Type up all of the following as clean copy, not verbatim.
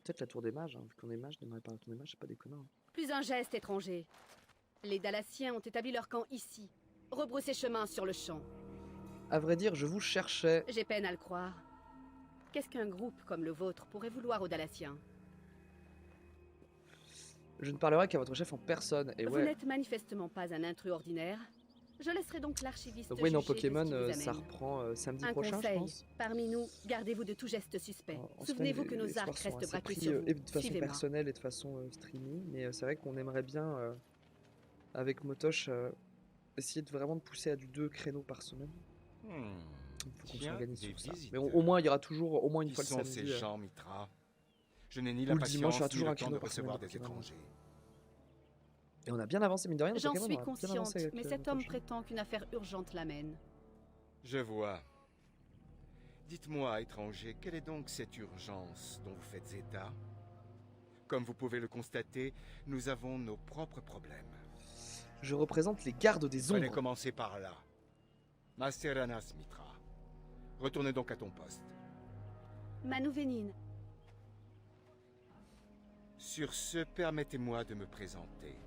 peut-être la tour des mages, hein. Vu qu'on est mage, n'aimerait pas la tour des mages, c'est pas déconnant. Plus un geste étranger. Les Dalassiens ont établi leur camp ici. Rebroussez chemin sur le champ. À vrai dire, je vous cherchais. J'ai peine à le croire. Qu'est-ce qu'un groupe comme le vôtre pourrait vouloir aux Dalassiens? Je ne parlerai qu'à votre chef en personne. Et Vous ouais. n'êtes manifestement pas un intrus ordinaire. Je laisserai donc l'archiviste Donc oui, non, juger de ce qui Pokémon, vous ça amène. reprend samedi Un prochain, je conseil, pense. parmi nous, gardez-vous de tout geste suspect. En Souvenez-vous semaine, que nos les arcs soirs sont restent assez braqués pris, sur vous. et de façon Suivez-moi. personnelle et de façon streaming. Mais c'est vrai qu'on aimerait bien, avec Motosh, essayer de vraiment de pousser à du 2 créneaux par semaine. Il faut qu'on s'organise sur ça. Mais au moins, il y aura toujours au moins une fois le Qui sont samedi. ces gens, Mitra? Je n'ai ni ou la le dimanche, il y aura patience ni toujours le un temps créneau de par semaine recevoir de des Pokémon. étrangers. Et on a bien avancé, mine de rien. dans J'en Pokémon, suis on a bien avancé consciente, avec, mais cet homme Motosh. prétend qu'une affaire urgente l'amène. Je vois. Dites-moi, étranger, quelle est donc cette urgence dont vous faites état? Comme vous pouvez le constater, nous avons nos propres problèmes. Je représente les gardes des Allez ombres. commencer par là. Maseranas, Mitra. Retournez donc à ton poste. Manouvénine, Sur ce, permettez-moi de me présenter.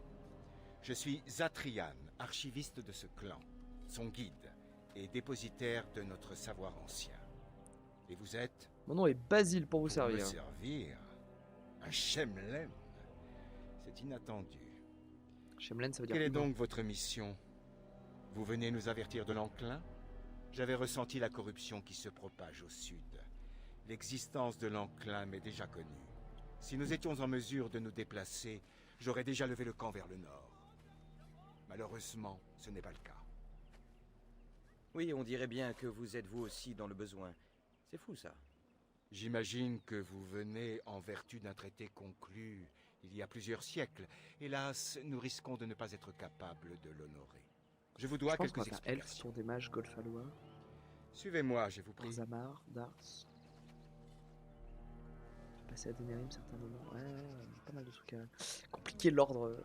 Je suis Zatrian, archiviste de ce clan, son guide et dépositaire de notre savoir ancien. Et vous êtes? Mon nom est Basile pour vous Pour me servir. servir? Un Shemlen? C'est inattendu. Shemlen, ça veut dire Quelle est humain. donc votre mission? Vous venez nous avertir de l'enclin? J'avais ressenti la corruption qui se propage au sud. L'existence de l'enclin m'est déjà connue. Si nous étions en mesure de nous déplacer, j'aurais déjà levé le camp vers le nord. Malheureusement, ce n'est pas le cas. Oui, on dirait bien que vous êtes vous aussi dans le besoin. C'est fou ça. J'imagine que vous venez en vertu d'un traité conclu il y a plusieurs siècles. Hélas, nous risquons de ne pas être capables de l'honorer. Je vous dois Je pense qu'on quelques va faire Elf, explications. Tour des Mages, Golfalois, Suivez-moi, je vous prie. Orzammar, Dars. Passer à Denerim certains moments. Ouais, pas mal de trucs. Compliqué l'ordre.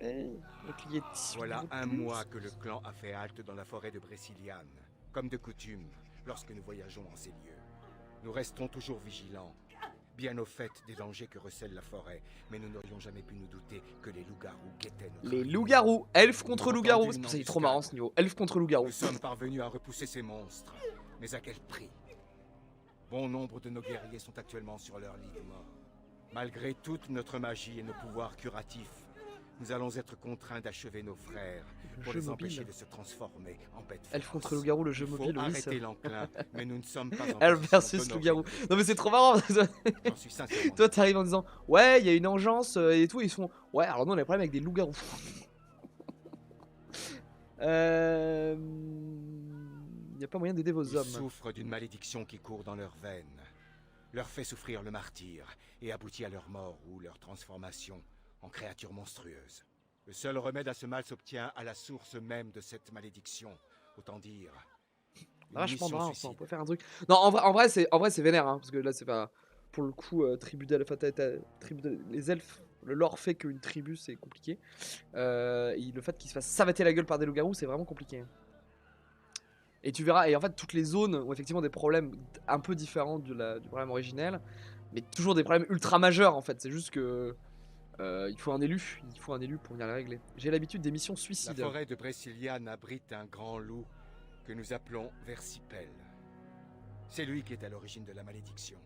Hey, avec les Yétis, Voilà je un veux plus. mois que le clan a fait halte dans la forêt de Brésiliane, comme de coutume, lorsque nous voyageons en ces lieux. Nous restons toujours vigilants, bien au fait des dangers que recèle la forêt, mais nous n'aurions jamais pu nous douter que les loups-garous guettaient notre Les arrivée. loups-garous, elfes contre Entendu loups-garous. le C'est nom pour ça qu'il est du trop marrant Skag. ce niveau. Elfes contre loups-garous. Nous sommes parvenus à repousser ces monstres, mais à quel prix? Bon nombre de nos guerriers sont actuellement sur leur lit de mort. Malgré toute notre magie et nos pouvoirs curatifs, nous allons être contraints d'achever nos frères pour jeu les empêcher mobile. de se transformer en bêtes Elfes féroces. contre loups-garous, le jeu Il faut mobile, oui. arrêter l'enclin, mais nous ne sommes pas en Elf position versus d'honorer loup-garou. nos Non mais c'est trop marrant. J'en suis sincèrement. Toi t'arrives en disant ouais il y a une engeance et tout, ils se font ouais alors nous on a des problèmes avec des loups-garous. Il n'y a pas moyen d'aider vos Ils hommes. souffrent d'une malédiction qui court dans leurs veines, leur fait souffrir le martyre et aboutit à leur mort ou leur transformation en créatures monstrueuses. Le seul remède à ce mal s'obtient à la source même de cette malédiction, autant dire. une Vachement mission marrant, ça, on suicide. peut faire un truc. Non en vrai c'est vénère hein, parce que là c'est pas pour le coup tribu d'elfes, les elfes, le lore fait qu'une tribu c'est compliqué. Et le fait qu'ils se fassent savater la gueule par des loups-garous c'est vraiment compliqué. Hein. Et tu verras, et en fait toutes les zones ont effectivement des problèmes un peu différents du problème originel, mais toujours des problèmes ultra majeurs en fait. C'est juste que il faut un élu pour venir les régler. J'ai l'habitude des missions La suicides. forêt de Brésiliane abrite un grand loup que nous appelons Versipel. C'est lui qui est à l'origine de la malédiction.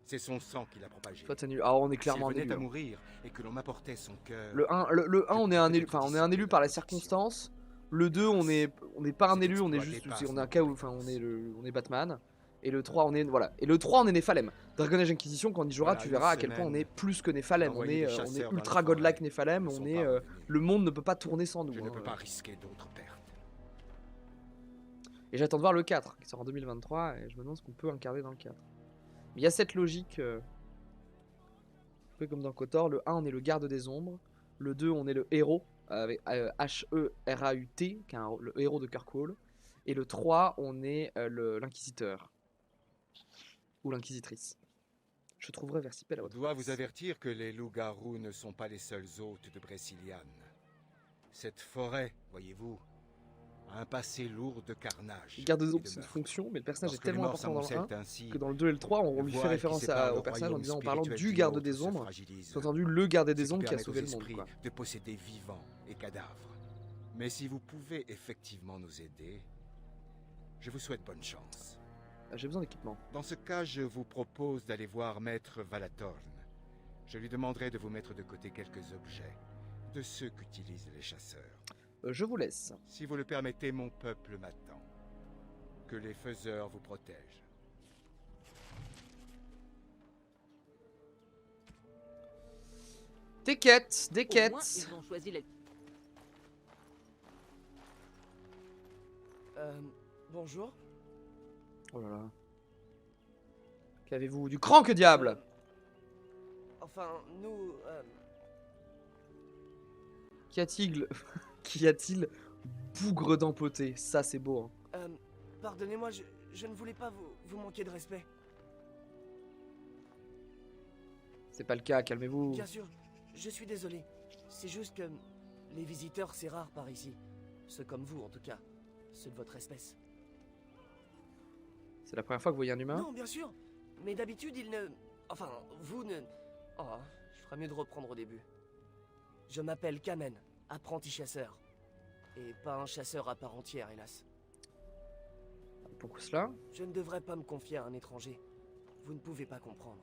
C'est son sang qui l'a propagé. Toi t'es nul. Ah on est S'il clairement un venait élu. à hein. mourir et que l'on m'apportait son cœur... Le 1, on est un élu, enfin on est un élu par les circonstances. Le 2 on est pas un élu, on est juste on est un cas où enfin on est Batman. Et le 3 on est voilà. Et le 3 on est Néphalem. Dragon Age Inquisition quand on y jouera, Voilà, tu une verras à quel point on semaine, est plus que Néphalem. On d'envoyer est des chasseurs dans la ultra forêt. godlike Néphalem, Ne on sont est pas revenus. le monde ne peut pas tourner sans nous. Je ne hein. peux pas risquer d'autres pertes. Et j'attends de voir le 4 qui sort en 2023 et je me demande ce qu'on peut incarner dans le 4. Mais il y a cette logique un peu comme dans KOTOR, le 1 on est le garde des ombres, le 2 on est le héros avec H-E-R-A-U-T qui est le héros de Kirkwall, et le 3 on est l'inquisiteur ou l'inquisitrice. Je trouverai Versipel à Je votre dois place. vous avertir que les loups-garous ne sont pas les seuls hôtes de Brésiliane. Cette forêt, voyez-vous, a un passé lourd de carnage. Le garde des et ombres, de c'est une meurtre. fonction, mais le personnage est Lorsque les tellement morts important dans le 1 s'amoncellent ainsi, que dans le 2 et le 3, on le lui fait voile qui référence sépare le au personnage en royaume disant, en parlant spirituel du du garde nôtre des se ombres, fragilise. sous-entendu le garde Ce des qui ombres qui a permet sauvé aux le monde, esprits quoi. de posséder vivants et cadavres. Mais si vous pouvez effectivement nous aider, je vous souhaite bonne chance. Ah, j'ai besoin d'équipement. Dans ce cas, je vous propose d'aller voir Maître Valatorn. Je lui demanderai de vous mettre de côté quelques objets, de ceux qu'utilisent les chasseurs. Je vous laisse. Si vous le permettez, mon peuple m'attend. Que les faiseurs vous protègent. Des quêtes, des Au moins, quêtes. ils ont choisi les... Bonjour. Oh là là. Qu'avez-vous? Du cran que diable! Enfin, nous... Qu'y a-t-il? Qu'y a-t-il? Bougre d'empoté. Ça, c'est beau. Hein. Pardonnez-moi, je ne voulais pas vous manquer de respect. C'est pas le cas, calmez-vous. Bien sûr, je suis désolé. C'est juste que les visiteurs, c'est rare par ici. Ceux comme vous, en tout cas. Ceux de votre espèce. C'est la première fois que vous voyez un humain? Non, bien sûr. Mais d'habitude, ils ne... Enfin, vous ne... Oh, je ferais mieux de reprendre au début. Je m'appelle Kamen, apprenti chasseur. Et pas un chasseur à part entière, hélas. Pourquoi cela? Je ne devrais pas me confier à un étranger. Vous ne pouvez pas comprendre.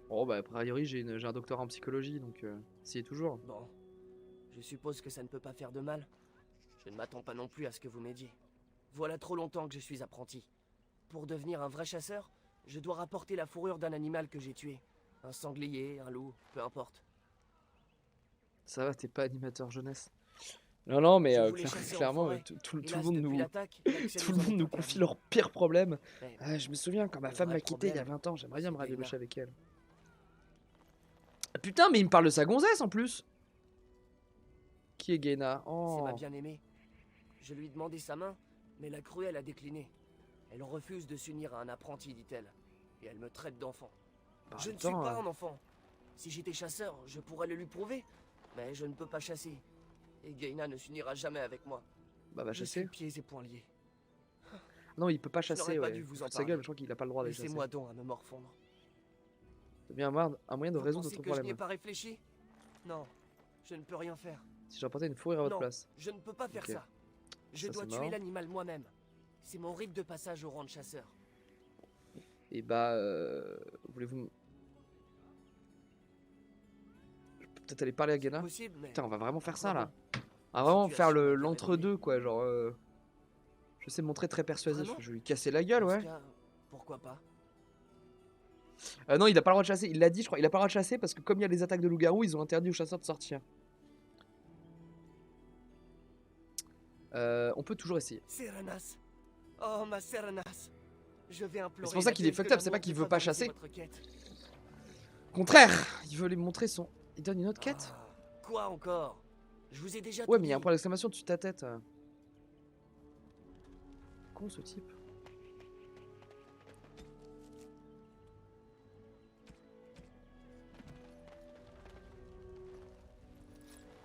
Oh bah a priori j'ai un doctorat en psychologie donc essayez toujours. Bon, je suppose que ça ne peut pas faire de mal. Je ne m'attends pas non plus à ce que vous m'aidiez. Voilà trop longtemps que je suis apprenti. Pour devenir un vrai chasseur, je dois rapporter la fourrure d'un animal que j'ai tué. Un sanglier, un loup, peu importe. Ça va, t'es pas animateur jeunesse. Non non mais Je voulais chasser en clairement forêt. tout le Hélas, monde depuis nous l'attaque, l'accès tout le nous a monde nous été confie interdit. leurs pires problèmes. Mais Ah, je me souviens quand ma le femme vrai m'a quitté il y a problème, 20 ans, j'aimerais bien me c'est rabibocher Gaïna. avec elle. Ah, putain mais il me parle de sa gonzesse en plus. Qui est Gaïna? c'est Oh. ma bien-aimée. Je lui ai demandé sa main, mais la cruelle a décliné. Elle refuse de s'unir à un apprenti, dit-elle. Et elle me traite d'enfant. Bah, Je ne suis attends, pas un enfant. Si j'étais chasseur, je pourrais le lui prouver. Mais je ne peux pas chasser. Et Gaïna ne s'unira jamais avec moi. bah va Je chasser. suis pieds et poings liés. Non il peut pas Je n'aurais chasser pas ouais. dû vous en Sa gueule, parler. mais je crois qu'il a pas le droit d'aller chasser. Laissez-moi donc à me morfondre. C'est bien un moyen de Vous résoudre pensez notre que je n'y ai problème. pas réfléchi? Non, je ne peux rien faire. Si j'apportais une fourrure à votre Non, place. je ne peux pas faire Ok. ça. Je Ça, dois c'est tuer mort. l'animal moi-même. C'est mon rite de passage au rang de chasseur. Et bah voulez-vous je peux peut-être aller parler à Gaïna? Possible, mais... Putain on va vraiment faire ça Vraiment. là. On va vraiment faire Situation l'entre-deux quoi, genre je sais me montrer très persuasif, Vraiment je vais lui casser la gueule Dans ce ouais. cas, pourquoi pas? Non il a pas le droit de chasser, il l'a dit je crois, il a pas le droit de chasser parce que comme il y a les attaques de loups-garous, ils ont interdit aux chasseurs de sortir. On peut toujours essayer. Serenas. Oh, ma Serenas. Je vais implorer... C'est pour ça la qu'il est déesse de fucked up, c'est l'amour pas qu'il de veut pas favoriser chasser. votre quête. Contraire, il veut lui montrer son... Il donne une autre quête? Ah, quoi encore? Je vous ai déjà Ouais tout mais il y a un dit. point d'exclamation dessus de ta tête. Con ce type.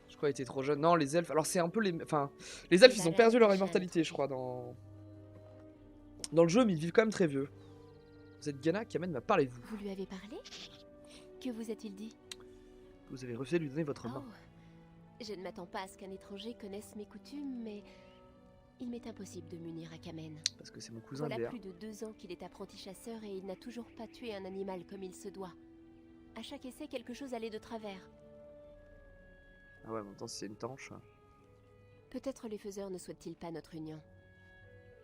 Je crois qu'il était trop jeune. Non les elfes, alors c'est un peu les... Enfin, les elfes ils ont perdu leur immortalité je crois dans... Dans le jeu mais ils vivent quand même très vieux. Vous êtes Gaïna, Kamen m'a parlé de vous. Vous lui avez parlé? Que vous a-t-il dit? Vous avez refusé de lui donner votre main. Oh, je ne m'attends pas à ce qu'un étranger connaisse mes coutumes, mais il m'est impossible de m'unir à Kamen. Parce que c'est mon cousin Voilà BR. plus de 2 ans qu'il est apprenti chasseur et il n'a toujours pas tué un animal comme il se doit. À chaque essai, quelque chose allait de travers. Ah ouais, en même temps si c'est une tanche. Peut-être les faiseurs ne souhaitent-ils pas notre union.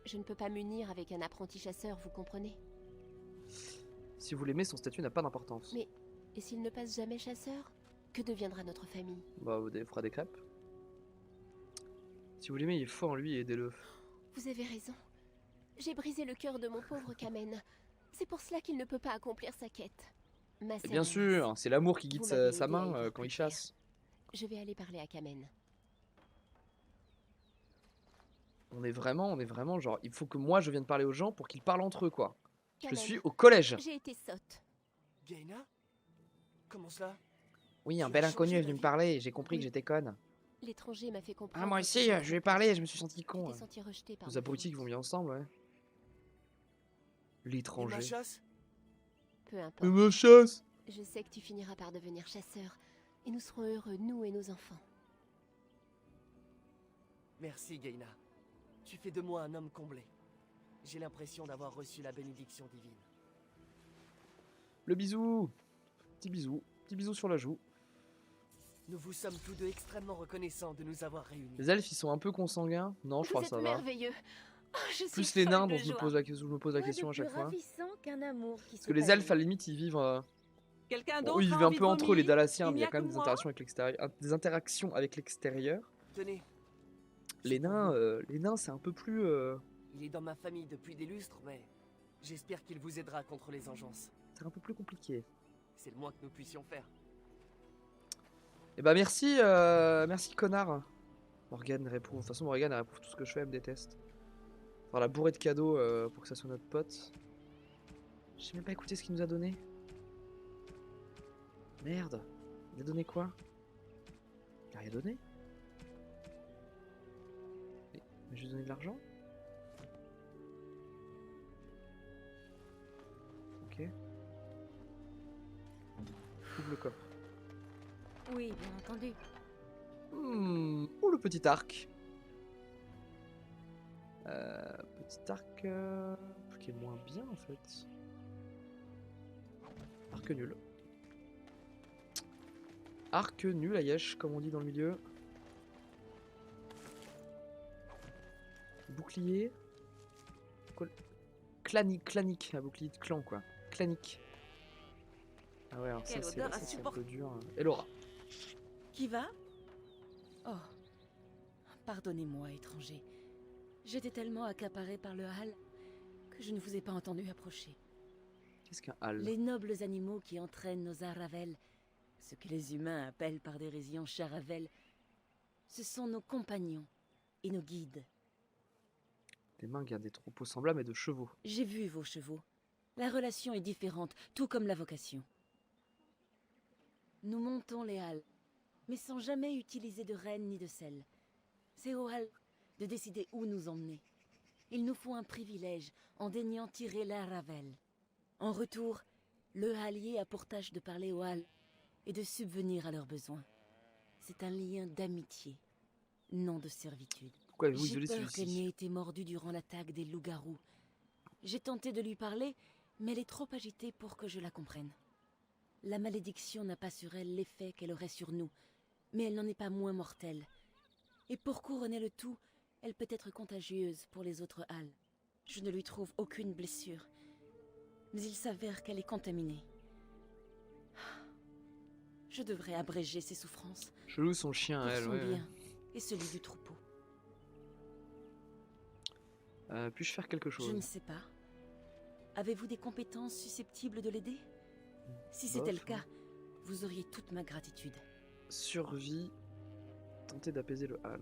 Je ne peux pas m'unir avec un apprenti chasseur, vous comprenez? Si vous l'aimez, son statut n'a pas d'importance. Mais et s'il ne passe jamais chasseur? Que deviendra notre famille? Bah vous fera des crêpes. Si vous l'aimez, il est fort en lui et aidez-le. Vous avez raison. J'ai brisé le cœur de mon pauvre Kamen. C'est pour cela qu'il ne peut pas accomplir sa quête. Ma Et bien Serenas, sûr, c'est l'amour qui guide Vous m'avez sa aidé à y main voir quand plus il clair. chasse. Je vais aller parler à Kamen. On est vraiment genre, il faut que moi je vienne parler aux gens pour qu'ils parlent entre eux quoi. Je Kamen, suis au collège. j'ai été sotte. Gaïna? Comment cela? Oui, un Tu bel as inconnu changé est venu me d'avis? parler et j'ai compris que Oui. j'étais conne. L'étranger m'a fait comprendre. Ah, moi que aussi, tu je lui ai parlé, je me suis senti t'es con. senti rejeté par Les mon abrutis qui vont bien ensemble, ouais. Et ma L'étranger. chasse? Peu importe. Me chasse. Je sais que tu finiras par devenir chasseur. Et nous serons heureux, nous et nos enfants. Merci, Gaina. Tu fais de moi un homme comblé. J'ai l'impression d'avoir reçu la bénédiction divine. Le bisou. Petit bisou sur la joue. Nous vous sommes tous deux extrêmement reconnaissants de nous avoir réunis. Les elfes, ils sont un peu consanguins. Non, je crois Vous que ça êtes va. merveilleux. Oh, je suis Plus les folle nains de dont je me joie. pose la question à chaque fois. qu'un amour qui Parce que les elfes, à la limite, ils vivent... Quelqu'un bon, d'autre eux, ils a vivent un envie peu de entre eux, vomir les Dalassiens, Il mais il n'y y a a quand même que des moi interactions avec l'extérieur. Des interactions avec l'extérieur. Tenez. Les nains, c'est un peu plus... Il est dans ma famille depuis des lustres, mais j'espère qu'il vous aidera contre les engeances. C'est un peu plus compliqué. C'est le moins que nous puissions faire. Eh bah merci, merci connard. Morgane réprouve. De toute façon, Morgane elle réprouve tout ce que je fais, elle me déteste. Enfin, la bourrée de cadeaux pour que ça soit notre pote. J'ai même pas écouté ce qu'il nous a donné. Merde. Il a donné quoi? Il a rien donné? Mais je lui ai donné de l'argent? Ok. Ouvre le coffre. Oui, bien entendu. Oh, le petit arc. Petit arc qui est moins bien en fait. Arc nul. Arc nul, Ayesh, comme on dit dans le milieu. Bouclier. Clanique, un bouclier de clan quoi. Clanique. Ah ouais, alors Quelle ça odeur c'est un peu insupportable. dur. Et Laura. Qui va? Oh. Pardonnez-moi, étranger. J'étais tellement accaparé par le hall que je ne vous ai pas entendu approcher. Qu'est-ce qu'un hal? Les nobles animaux qui entraînent nos Aravel, ce que les humains appellent par dérision Charavel, ce sont nos compagnons et nos guides. Les mains gardent des troupeaux semblables mais de chevaux. J'ai vu vos chevaux. La relation est différente, tout comme la vocation. Nous montons les halles, mais sans jamais utiliser de rênes ni de selle. C'est aux halles de décider où nous emmener. Il nous faut un privilège en daignant tirer la Ravel. En retour, le hallier a pour tâche de parler aux halles et de subvenir à leurs besoins. C'est un lien d'amitié, non de servitude. Pourquoi avez-vous J'ai isolé peur qu'elle celui-ci? n'ait été mordue durant l'attaque des loups-garous. J'ai tenté de lui parler, mais elle est trop agitée pour que je la comprenne. La malédiction n'a pas sur elle l'effet qu'elle aurait sur nous, mais elle n'en est pas moins mortelle. Et pour couronner le tout, elle peut être contagieuse pour les autres halles. Je ne lui trouve aucune blessure, mais il s'avère qu'elle est contaminée. Je devrais abréger ses souffrances Chelou son chien, pour elle, son ouais. bien et celui du troupeau. Puis-je faire quelque Je chose? ne sais pas. Avez-vous des compétences susceptibles de l'aider? Si Bof, c'était le hein. cas, vous auriez toute ma gratitude. Survie. Tenter d'apaiser le hal.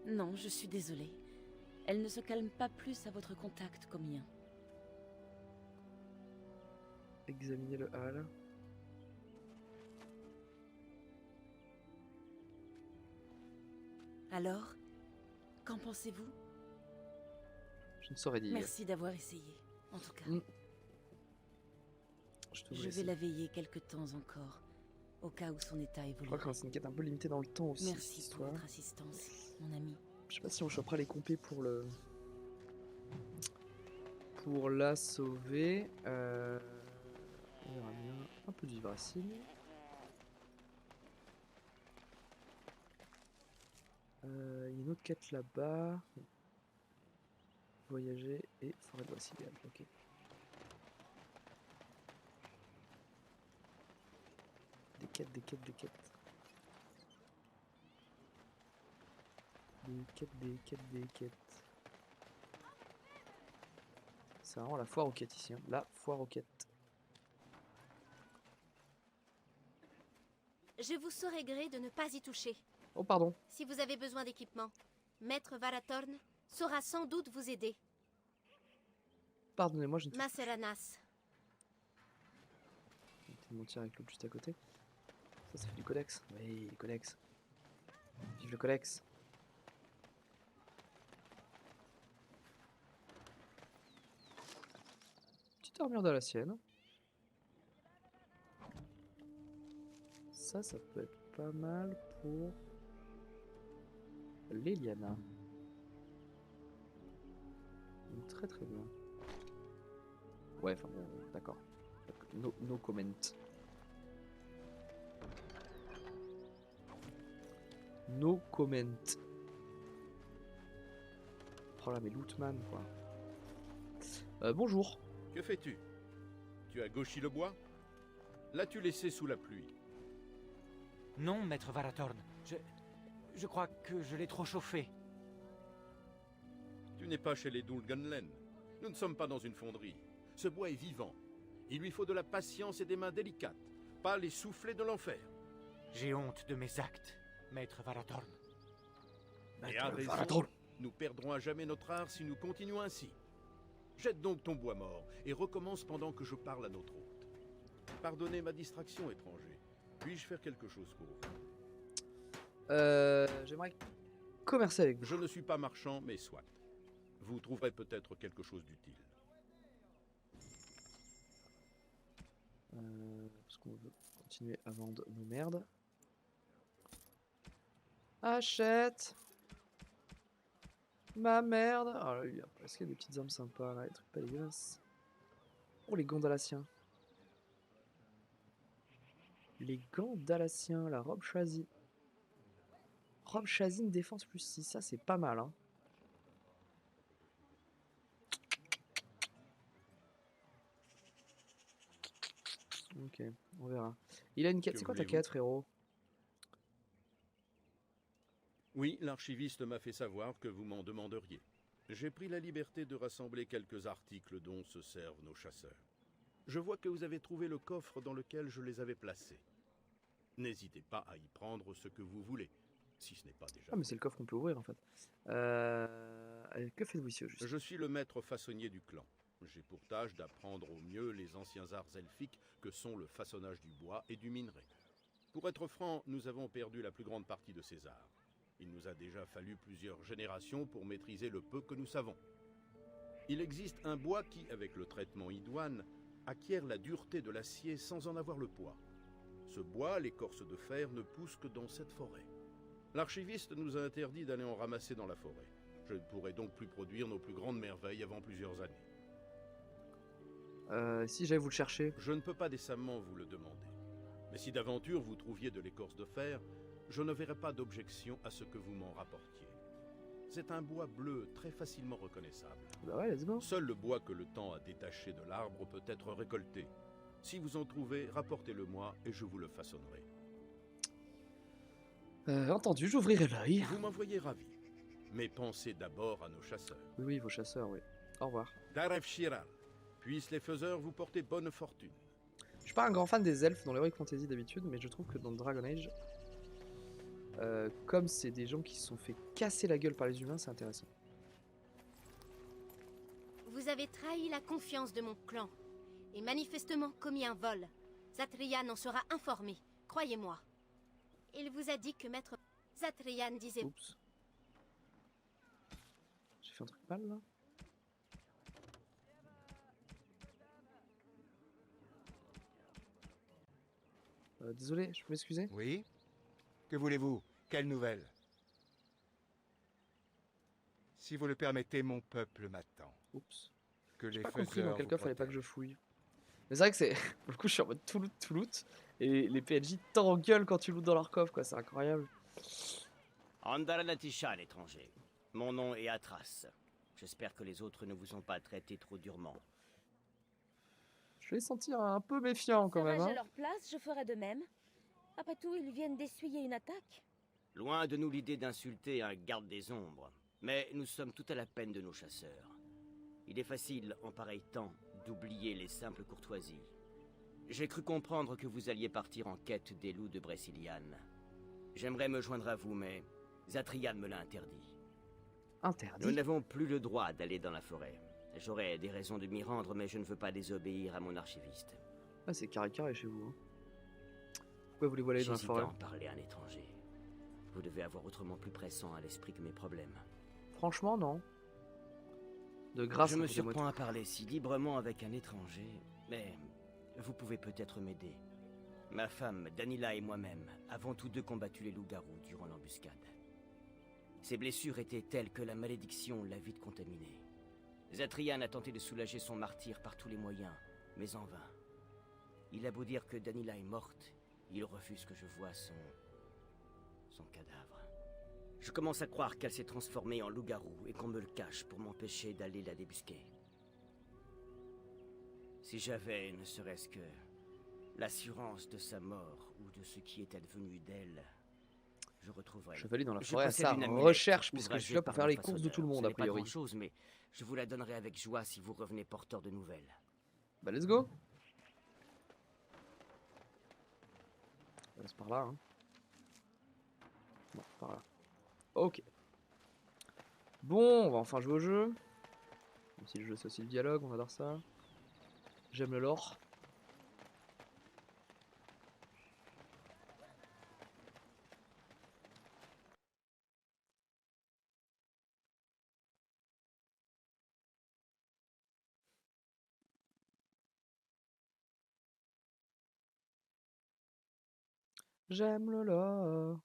Non, je suis désolée. Elle ne se calme pas plus à votre contact qu'au mien. Examiner le hal. Alors, qu'en pensez-vous? Je ne saurais dire. Merci d'avoir essayé, en tout cas. Je te Je laisse. vais la veiller quelque temps encore, au cas où son état Je évolue. crois que c'est une quête un peu limitée dans le temps aussi, cette Merci pour histoire. votre assistance, mon ami. Je sais pas si on chopera les compés pour le... Pour la sauver. On verra bien. Un peu de vibracine. Il y a une autre quête là-bas. Voyager et forêt de Braciliade. Ok. Des quêtes. Des quêtes. C'est vraiment la foire aux quêtes ici. Hein. La foire aux quêtes. Je vous saurai gré de ne pas y toucher. Oh, pardon. Si vous avez besoin d'équipement, Maître Valatorn saura sans doute vous aider. Pardonnez-moi, je ne Maceranas. de mentir avec l'autre juste à côté. Ça fait du codex. Oui, le codex. Vive le codex. Petite armure dalassienne. Ça peut être pas mal pour l'Eliana. Très très bien. Ouais, enfin bon, d'accord. No comment. No comment. Oh là, mais Lootman, quoi. Bonjour. Que fais-tu? Tu as gauchi le bois? L'as-tu laissé sous la pluie? Non, maître Varathorn. Je crois que je l'ai trop chauffé. Tu n'es pas chez les Dulgunlen. Nous ne sommes pas dans une fonderie. Ce bois est vivant. Il lui faut de la patience et des mains délicates, pas les soufflets de l'enfer. J'ai honte de mes actes, maître Varathorn. Et à raison, nous perdrons à jamais notre art si nous continuons ainsi. Jette donc ton bois mort et recommence pendant que je parle à notre hôte. Pardonnez ma distraction, étranger. Puis-je faire quelque chose pour vous? J'aimerais commercer avec vous. Je ne suis pas marchand, mais soit. Vous trouverez peut-être quelque chose d'utile. Parce qu'on veut continuer à vendre nos merdes. Achète ma merde. Ah là, est-ce qu'il y a des petites armes sympas là, des trucs pas dégueulasses. Oh, les gants dalassiens. Les gants dalassiens, la robe choisie. Robe choisie, une défense plus 6, ça c'est pas mal, hein. Ok, on verra. Il a une quête, c'est quoi ta quête, frérot? Oui, l'archiviste m'a fait savoir que vous m'en demanderiez. J'ai pris la liberté de rassembler quelques articles dont se servent nos chasseurs. Je vois que vous avez trouvé le coffre dans lequel je les avais placés. N'hésitez pas à y prendre ce que vous voulez, si ce n'est pas déjà... Ah mais c'est le coffre qu'on peut ouvrir en fait. Que faites-vous ici au juste? Je suis le maître façonnier du clan. J'ai pour tâche d'apprendre au mieux les anciens arts elfiques que sont le façonnage du bois et du minerai. Pour être franc, nous avons perdu la plus grande partie de ces arts. Il nous a déjà fallu plusieurs générations pour maîtriser le peu que nous savons. Il existe un bois qui, avec le traitement idoine, acquiert la dureté de l'acier sans en avoir le poids. Ce bois, l'écorce de fer, ne pousse que dans cette forêt. L'archiviste nous a interdit d'aller en ramasser dans la forêt. Je ne pourrai donc plus produire nos plus grandes merveilles avant plusieurs années. Si j'allais vous le chercher. Je ne peux pas décemment vous le demander. Mais si d'aventure vous trouviez de l'écorce de fer, je ne verrais pas d'objection à ce que vous m'en rapportiez. C'est un bois bleu très facilement reconnaissable. Bah ouais, let's go. Seul le bois que le temps a détaché de l'arbre peut être récolté. Si vous en trouvez, rapportez-le-moi et je vous le façonnerai. Entendu, j'ouvrirai l'œil. Vous m'envoyez ravi. Mais pensez d'abord à nos chasseurs. Oui, oui, vos chasseurs, oui. Au revoir. Daref Shiral, puissent les faiseurs vous porter bonne fortune. Je suis pas un grand fan des elfes dans l'Heroic Fantasy d'habitude, mais je trouve que dans Dragon Age, comme c'est des gens qui se sont fait casser la gueule par les humains, c'est intéressant. Vous avez trahi la confiance de mon clan et manifestement commis un vol. Zatrian en sera informé, croyez-moi. Il vous a dit que maître Zatrian disait... Oups. J'ai fait un truc mal là. Désolé, je peux m'excuser? Oui? Que voulez-vous? Quelle nouvelle? Si vous le permettez, mon peuple m'attend. Oups. Que J'ai les pas compris faiseurs dans quel vous coffre fallait pas que protègent. je fouille. Mais c'est vrai que c'est... Pour le coup, je suis en mode tout loot. Et les PNJ t'engueulent quand tu lootes dans leur coffre, quoi. C'est incroyable. Andalanatisha, l'étranger. Mon nom est Atras. J'espère que les autres ne vous ont pas traité trop durement. Je vais les sentir un peu méfiants quand même. Serais-je à Hein. leur place, je ferais de même. Après tout, ils viennent d'essuyer une attaque. Loin de nous l'idée d'insulter un garde des ombres. Mais nous sommes tout à la peine de nos chasseurs. Il est facile, en pareil temps, d'oublier les simples courtoisies. J'ai cru comprendre que vous alliez partir en quête des loups de Brésilian. J'aimerais me joindre à vous, mais Zatrian me l'a interdit. Interdit? Nous n'avons plus le droit d'aller dans la forêt. J'aurais des raisons de m'y rendre, mais je ne veux pas désobéir à mon archiviste. Ah, c'est carré chez vous. Hein. Pourquoi vous les voyez dans la J'hésite forêt? à en parler à un étranger. Vous devez avoir autrement plus pressant à l'esprit que mes problèmes. Franchement, non. De grâce, Je me racontez-moi surprends tout. à parler si librement avec un étranger, mais vous pouvez peut-être m'aider. Ma femme, Danila et moi-même avons tous deux combattu les loups-garous durant l'embuscade. Ses blessures étaient telles que la malédiction l'a vite contaminé. Zatrian a tenté de soulager son martyr par tous les moyens, mais en vain. Il a beau dire que Danila est morte, il refuse que je voie son cadavre. Je commence à croire qu'elle s'est transformée en loup-garou et qu'on me le cache pour m'empêcher d'aller la débusquer. Si j'avais, ne serait-ce que l'assurance de sa mort ou de ce qui est advenu d'elle, je retrouverais. Chevalier dans la Je forêt à possède sa une amulette recherche, puisque je ouvragée suis là pour par faire mon les courses de tout le façonneur. monde, Ce a n'est pas priori. grand-chose, mais je vous la donnerai avec joie si vous revenez porteur de nouvelles. Bah, let's go. C'est par là, hein. Non, par là. Ok. Bon, on va enfin jouer au jeu. Même si le jeu c'est aussi le dialogue, on adore ça. J'aime le lore. J'aime le lore.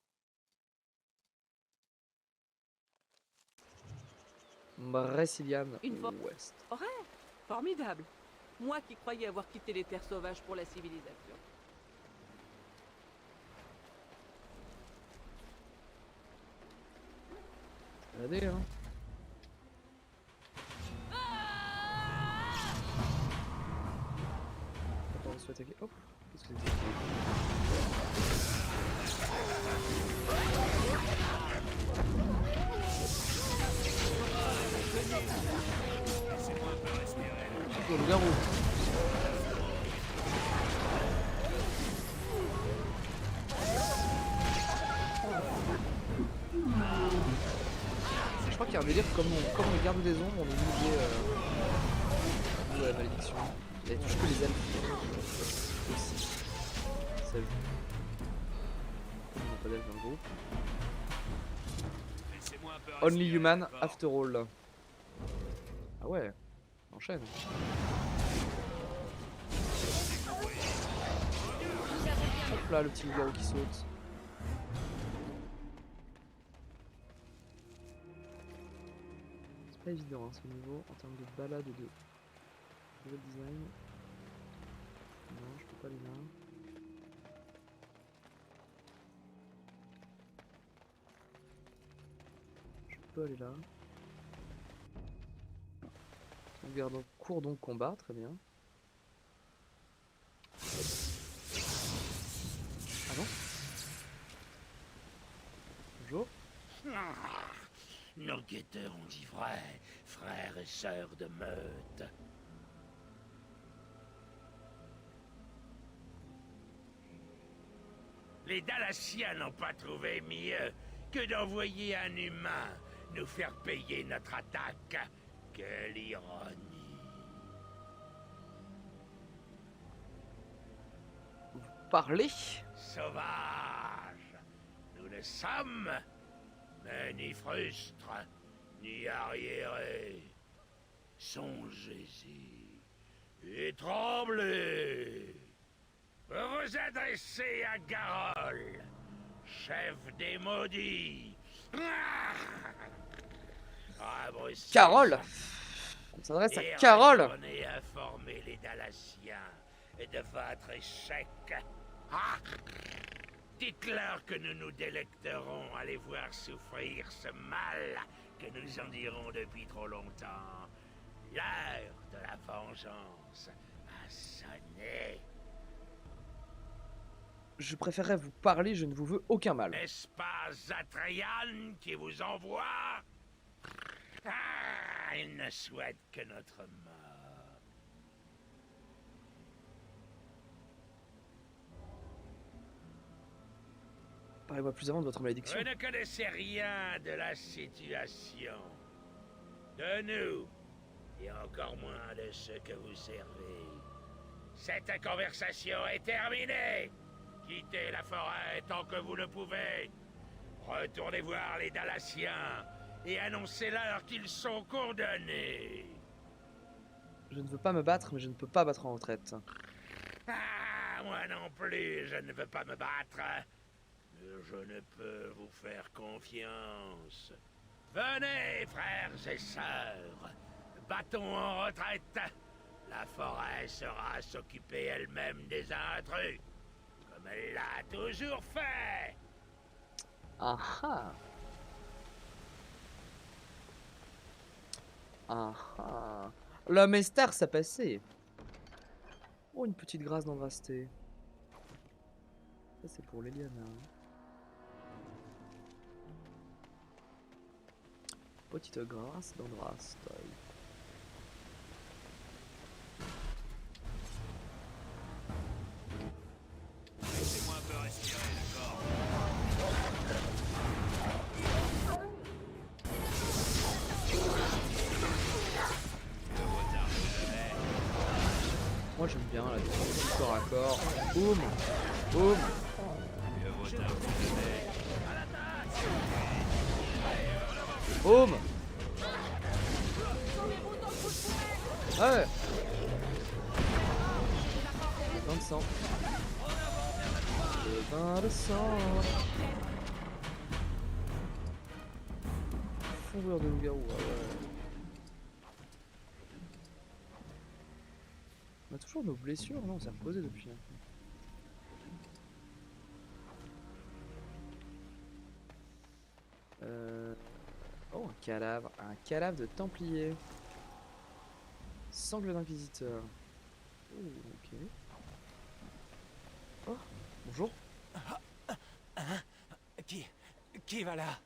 Brésiliane Une fois. Ouest. Ouais, formidable. Moi qui croyais avoir quitté les terres sauvages pour la civilisation. Regardez, hein. Attends, on se fait attaquer. Hop. Qu'est-ce que c'est que le garou. Je crois qu'il y a un délire comme on garde des ombres, on est lié à la malédiction. Elle touche que les elfes. Aussi. Celle. Comme on n'a pas d'elfes dans le groupe. Only human after all. Ah ouais, enchaîne. Hop là, le petit loup-garou qui saute. C'est pas évident hein, ce niveau en termes de balade et de level design. Non, je peux pas aller là. Je peux aller là. On garde cours donc combat, très bien. Ah non? Bonjour. Nos guetteurs ont dit vrai, frères et sœurs de meute. Les Dalassiens n'ont pas trouvé mieux que d'envoyer un humain nous faire payer notre attaque. Quelle ironie. Parlez. Sauvage, nous le sommes, mais ni frustres, ni arriérés. Songez-y et tremblez. Vous vous adressez à Garol, chef des maudits. Carole. On s'adresse à Carole. Retournez informer les Dalassiens de votre échec. Dites-leur que nous nous délecterons à les voir souffrir ce mal que nous endurons depuis trop longtemps. L'heure de la vengeance a sonné. Je préférerais vous parler, je ne vous veux aucun mal. N'est-ce pas Zatrian qui vous envoie? Il ne souhaite que notre mort. Parlez-moi plus avant de votre malédiction. Vous ne connaissez rien de la situation. De nous. Et encore moins de ceux que vous servez. Cette conversation est terminée. Quittez la forêt tant que vous le pouvez. Retournez voir les Dalassiens et annoncez-leur qu'ils sont condamnés. Je ne veux pas me battre, mais je ne peux pas battre en retraite. Ah, moi non plus, je ne veux pas me battre. Mais je ne peux vous faire confiance. Venez, frères et sœurs. Battons en retraite. La forêt saura s'occuper elle-même des intrus, comme elle l'a toujours fait. Ah ah. Ah ah. Le mystère s'est passé. Oh, une petite grâce d'Andraste. Ça, c'est pour l'Eliana. Petite grâce d'Andraste. Laissez-moi un peu respirer, d'accord? Moi j'aime bien la défense corps à corps. Boum. Boum. Boum. Ouais. Dans le sang. Dans le sang. Fourrure de loup-garou, ouais. On a toujours nos blessures, non? On s'est reposé depuis. Oh, un cadavre. Un cadavre de templier. Sangle d'inquisiteur. Oh, ok. Oh, bonjour. Qui va là?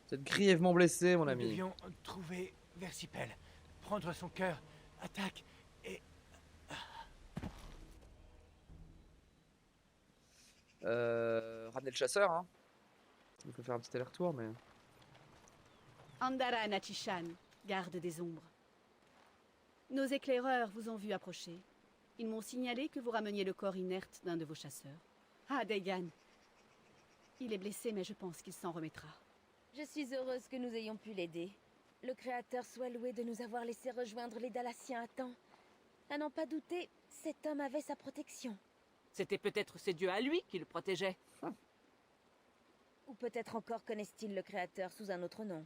Vous êtes grièvement blessé, mon ami. Nous devions trouver Versipel, prendre son cœur, attaque et... Ramener le chasseur, hein. Il faut faire un petit aller-retour, mais... Andara Nachishan, garde des ombres. Nos éclaireurs vous ont vu approcher. Ils m'ont signalé que vous rameniez le corps inerte d'un de vos chasseurs. Ah, Dagan. Il est blessé, mais je pense qu'il s'en remettra. Je suis heureuse que nous ayons pu l'aider. Le Créateur soit loué de nous avoir laissé rejoindre les Dalassiens à temps. À n'en pas douter, cet homme avait sa protection. C'était peut-être ses dieux à lui qui le protégeaient. Ou peut-être encore connaissent-ils le Créateur sous un autre nom.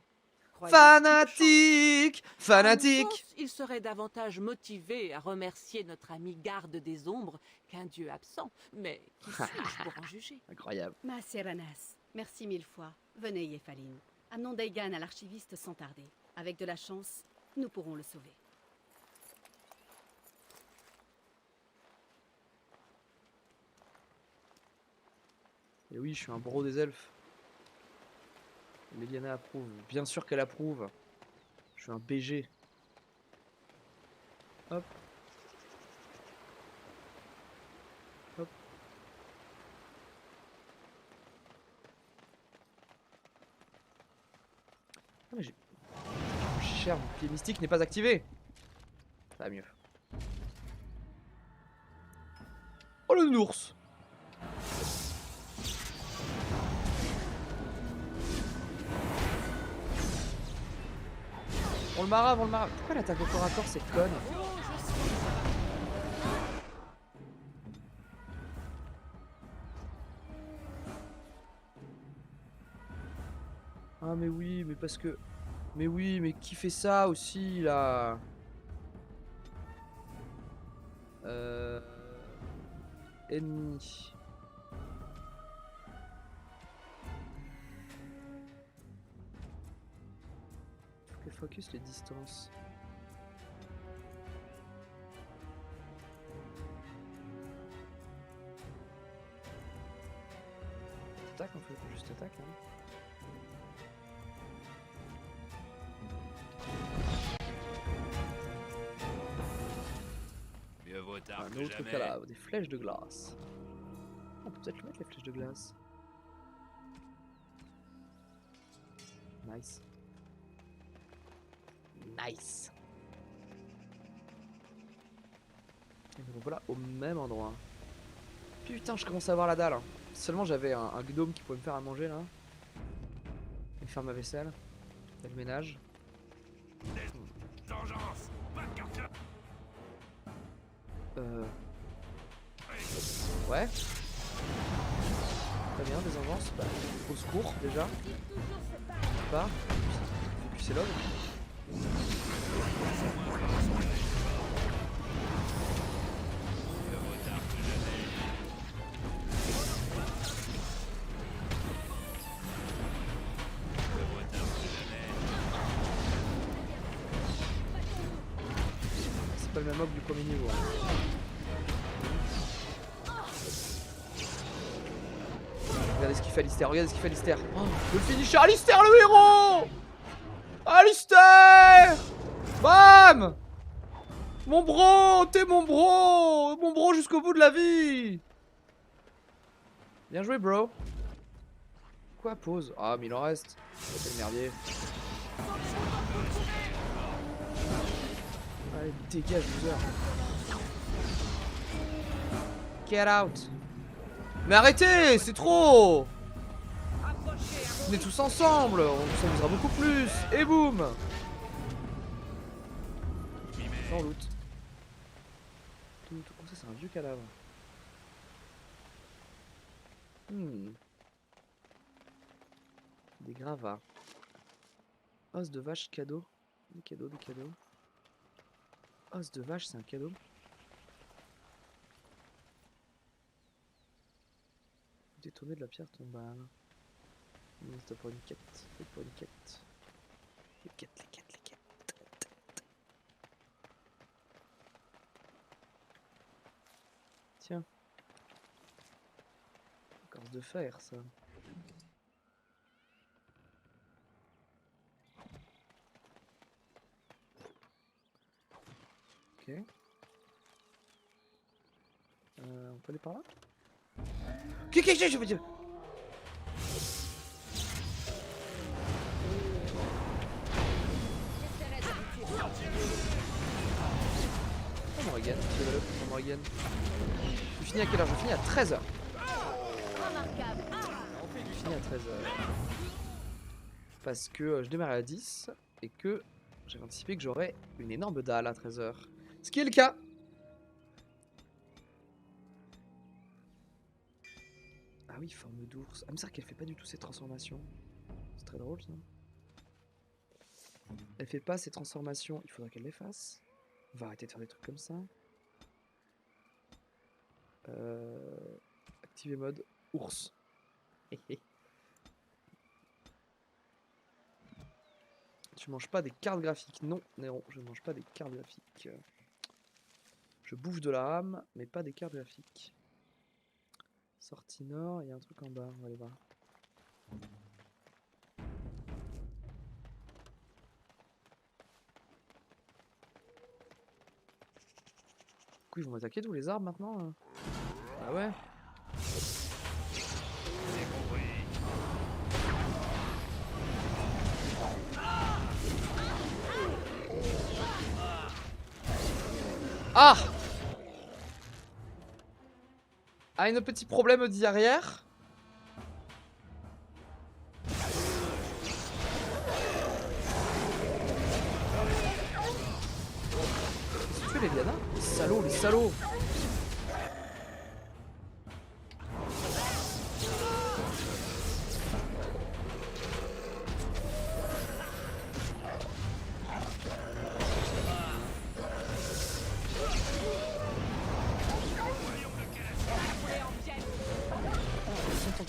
Fanatique! À mon Fanatique! sens, il serait davantage motivé à remercier notre ami garde des ombres qu'un dieu absent. Mais qui suis-je pour en juger? Incroyable. Ma Seranas, merci mille fois. Venez, Yéphaline. Amenons Dagan à l'archiviste sans tarder. Avec de la chance, nous pourrons le sauver. Et oui, je suis un bro des elfes. Meliana approuve. Bien sûr qu'elle approuve. Je suis un BG. Hop. Hop. Ah mais j'ai... Cher, mon pied mystique n'est pas activé. Ça va mieux. Oh le nours. On le marave, on le marave. Pourquoi l'attaque au corps à corps c'est conne? Ah mais oui, mais parce que... Mais oui, mais qui fait ça aussi là? Ennemi. Faut que focus les distances. Attaque, on fait juste attaque. Hein. Mieux vaut tard Un que autre jamais. cadavre, des flèches de glace. On peut peut-être le mettre les flèches de glace. Nice. Nice. Et donc voilà, au même endroit. Putain, je commence à avoir la dalle. Hein. Seulement j'avais un gnome qui pouvait me faire à manger là. Et faire ma vaisselle. Faire le ménage. Ouais. Très bien, des vengeances. Bah, au secours déjà. Pas. Et puis c'est l'homme. C'est pas le même mob du premier niveau. Hein. Regardez ce qu'il fait Alistair, regardez ce qu'il fait Alistair. Oh, le finisher, Alistair le héros. Alistair. Bam. Mon bro, t'es mon bro jusqu'au bout de la vie. Bien joué bro. Quoi pause? Ah mais il en reste. C'est le merdier. Allez dégage loser. Get out. Mais arrêtez, c'est trop. On est tous ensemble, on s'amusera beaucoup plus. Et boum. Non loot. Tout comme ça, c'est un vieux cadavre. Des gravats. Os de vache cadeau. Des cadeaux, des cadeaux. Os de vache, c'est un cadeau. Détourner de la pierre tombale. C'est pour une quête. C'est pour une quête. Les quêtes, les quêtes, les quêtes. Tiens. Écorce de fer, ça. Ok. On peut aller par là? Je veux dire. Oh Morrigan, c'est Morrigan. Je finis à quelle heure? Je finis à 13h. Je finis à 13h. Parce que je démarrais à 10 et que j'avais anticipé que j'aurais une énorme dalle à 13h. Ce qui est le cas. Ah oui, forme d'ours. Ah mais c'est vrai qu'elle fait pas du tout ses transformations. C'est très drôle ça. Elle fait pas ses transformations, il faudra qu'elle les fasse. On va arrêter de faire des trucs comme ça. Activer mode ours. Tu manges pas des cartes graphiques? Non, Néron, je mange pas des cartes graphiques. Je bouffe de la rame, mais pas des cartes graphiques. Sortie nord, il y a un truc en bas, on va aller voir. Du coup, ils vont m'attaquer tous les arbres maintenant hein. Ah ouais. Ah! Ah, un petit problème d'arrière. Qu'est-ce que tu fais, Léviana? Les salauds, les salauds!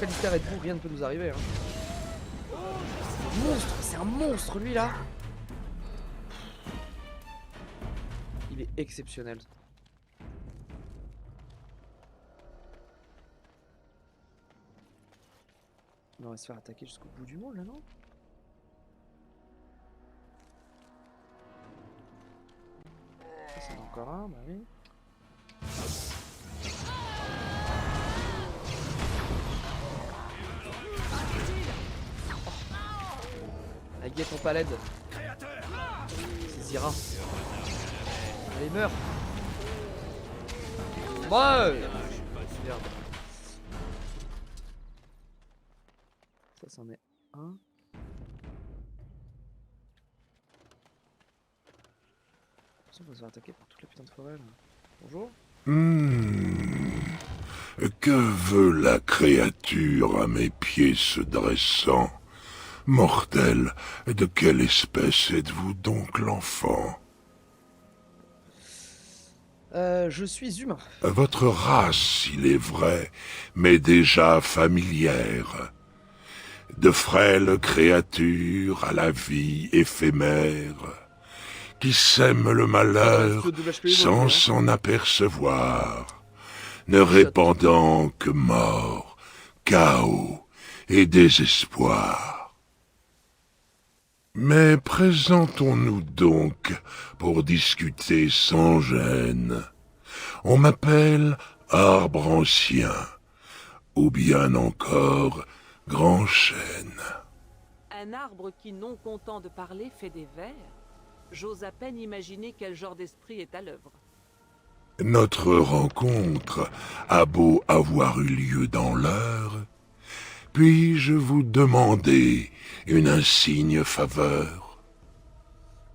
Alistair est debout, rien ne peut nous arriver. Hein. Monstre, c'est un monstre lui là. Il est exceptionnel. On va se faire attaquer jusqu'au bout du monde là, non? Ça, c'est encore un, bah oui. La guette en palette. C'est Zira. Allez, meurs. Ouais. Merde. Ça, c'en est un. On va se faire attaquer par toute la putain de forêt là. Bonjour. Que veut la créature à mes pieds se dressant? Mortel, de quelle espèce êtes-vous donc l'enfant? Je suis humain. Votre race, il est vrai, m'est déjà familière. De frêles créatures à la vie éphémère, qui sèment le malheur sans s'en apercevoir, ne répandant que mort, chaos et désespoir. Mais présentons-nous donc pour discuter sans gêne. On m'appelle arbre ancien, ou bien encore grand chêne. Un arbre qui, non content de parler, fait des vers. J'ose à peine imaginer quel genre d'esprit est à l'œuvre. Notre rencontre a beau avoir eu lieu dans l'heure, puis-je vous demander une insigne faveur?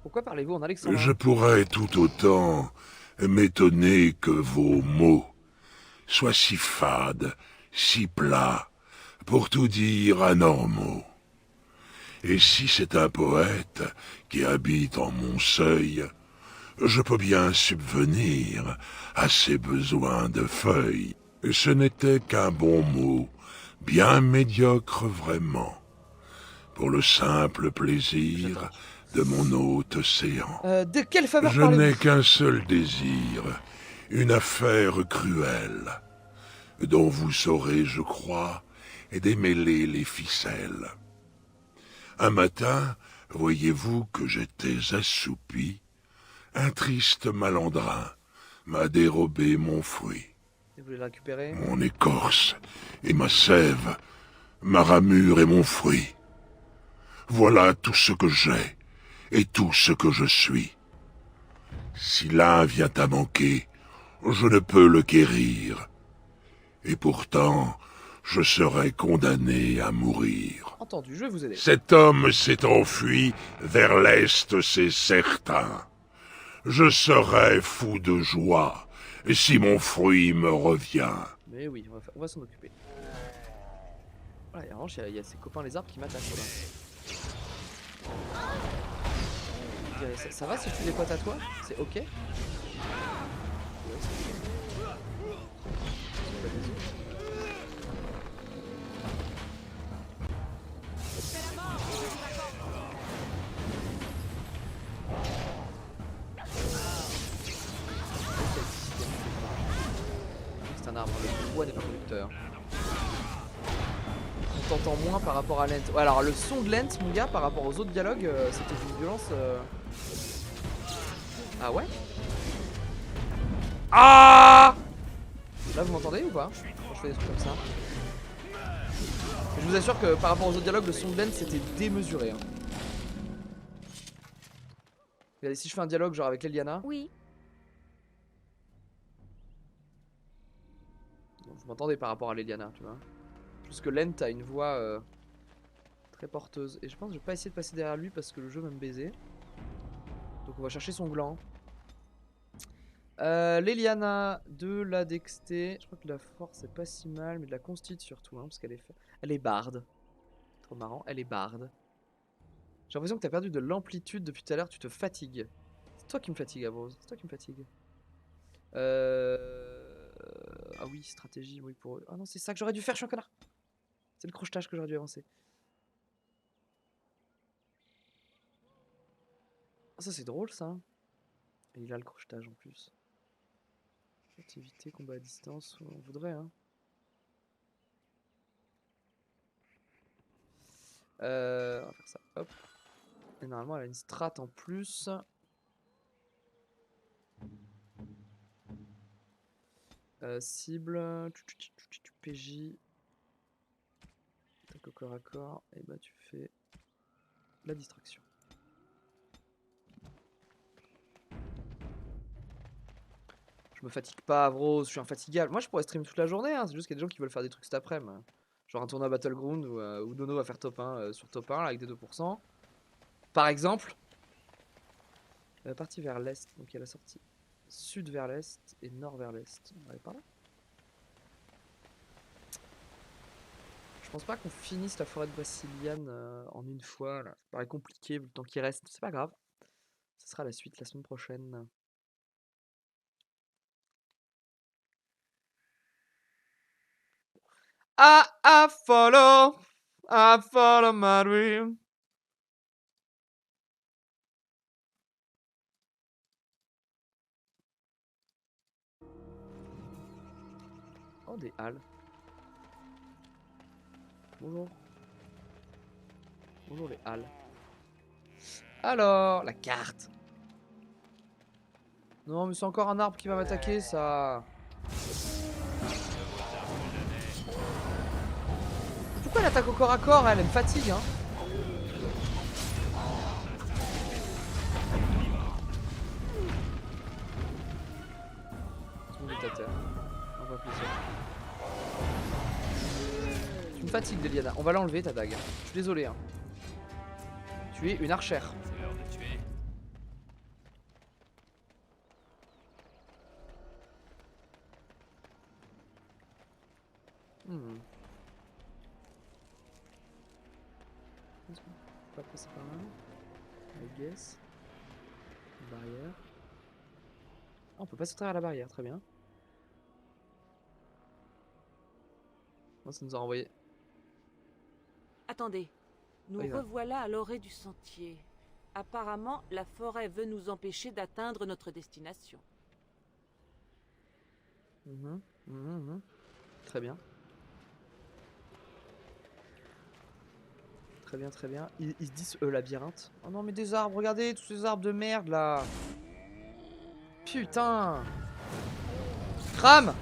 Pourquoi parlez-vous en alexandrin? Je pourrais tout autant m'étonner que vos mots soient si fades, si plats, pour tout dire anormaux. Et si c'est un poète qui habite en mon seuil, je peux bien subvenir à ses besoins de feuilles. Ce n'était qu'un bon mot, bien médiocre vraiment, pour le simple plaisir de mon hôte océan. De quelle faveur Je parlez-vous? n'ai qu'un seul désir, une affaire cruelle, dont vous saurez, je crois, démêler les ficelles. Un matin, voyez-vous que j'étais assoupi, un triste malandrin m'a dérobé mon fruit. Et vous voulez le récupérer? Mon écorce et ma sève, ma ramure et mon fruit. Voilà tout ce que j'ai et tout ce que je suis. Si l'un vient à manquer, je ne peux le guérir. Et pourtant, je serais condamné à mourir. Entendu, je vais vous aider. Cet homme s'est enfui vers l'est, c'est certain. Je serais fou de joie si mon fruit me revient. Mais oui, on va s'en occuper. Voilà, et en revanche, il y a ses copains les arbres qui m'attaquent là. Ça va si je tue des potes à toi? C'est ok? C'est un arbre, le bois n'est pas conducteur. On t'entend moins par rapport à Lent. Ouais, alors le son de Lent, mon gars, par rapport aux autres dialogues, c'était d'une violence. Ah ouais? Ah! Là vous m'entendez ou pas? Quand je fais des trucs comme ça. Je vous assure que par rapport aux autres dialogues, le son de Lent c'était démesuré. Hein. Regardez, si je fais un dialogue genre avec Leliana. Oui. Vous m'entendez par rapport à Leliana, tu vois. Parce que Lent a une voix très porteuse. Et je pense que je vais pas essayer de passer derrière lui parce que le jeu va me baiser. Donc on va chercher son gland. Leliana, de la dexté. Je crois que de la force c'est pas si mal, mais de la constite surtout, hein, parce qu'elle est barde. Trop marrant, elle est barde. J'ai l'impression que t'as perdu de l'amplitude depuis tout à l'heure, tu te fatigues. C'est toi qui me fatigue, Abrose, c'est toi qui me fatigue. Ah oui, stratégie, oui pour eux. Ah non, c'est ça que j'aurais dû faire, je suis un connard. C'est le crochetage que j'aurais dû avancer. Ah ça c'est drôle ça. Et il a le crochetage en plus. Activité, combat à distance, on voudrait hein. On va faire ça, hop. Et normalement elle a une strat en plus. Cible, PJ. Tac au corps à corps, et bah tu fais la distraction. Je me fatigue pas, bro, je suis infatigable. Moi, je pourrais stream toute la journée, hein. C'est juste qu'il y a des gens qui veulent faire des trucs cet après-midi. Genre un tournoi Battleground où Dono va faire top 1 sur top 1 là, avec des 2%. Par exemple. Partie vers l'est, donc il y a la sortie sud vers l'est et nord vers l'est. On va aller par là. Je pense pas qu'on finisse la forêt de Brasiliane en une fois. Là. Ça paraît compliqué vu le temps qui reste. C'est pas grave. Ce sera la suite la semaine prochaine. I follow my dream. Oh, des halles. Bonjour. Bonjour les halles. Alors, la carte. Non, mais c'est encore un arbre qui va m'attaquer, ça. Pourquoi elle attaque au corps à corps? Elle me fatigue, hein. Tout le monde est à terre. On va plaisir. Tu me fatigues, Deliana. On va l'enlever, ta dague. Je suis désolé, hein. Tu es une archère. C'est l'heure de tuer. On va passer par là. I guess. Barrière. Ah, on peut passer à travers la barrière, très bien. Moi, ça nous a renvoyé. Attendez, nous Oui, va. revoilà à l'orée du sentier. Apparemment, la forêt veut nous empêcher d'atteindre notre destination. Très bien. Très bien, très bien. Ils se disent labyrinthe. Oh non, mais des arbres, regardez, tous ces arbres de merde là. Putain. Crame.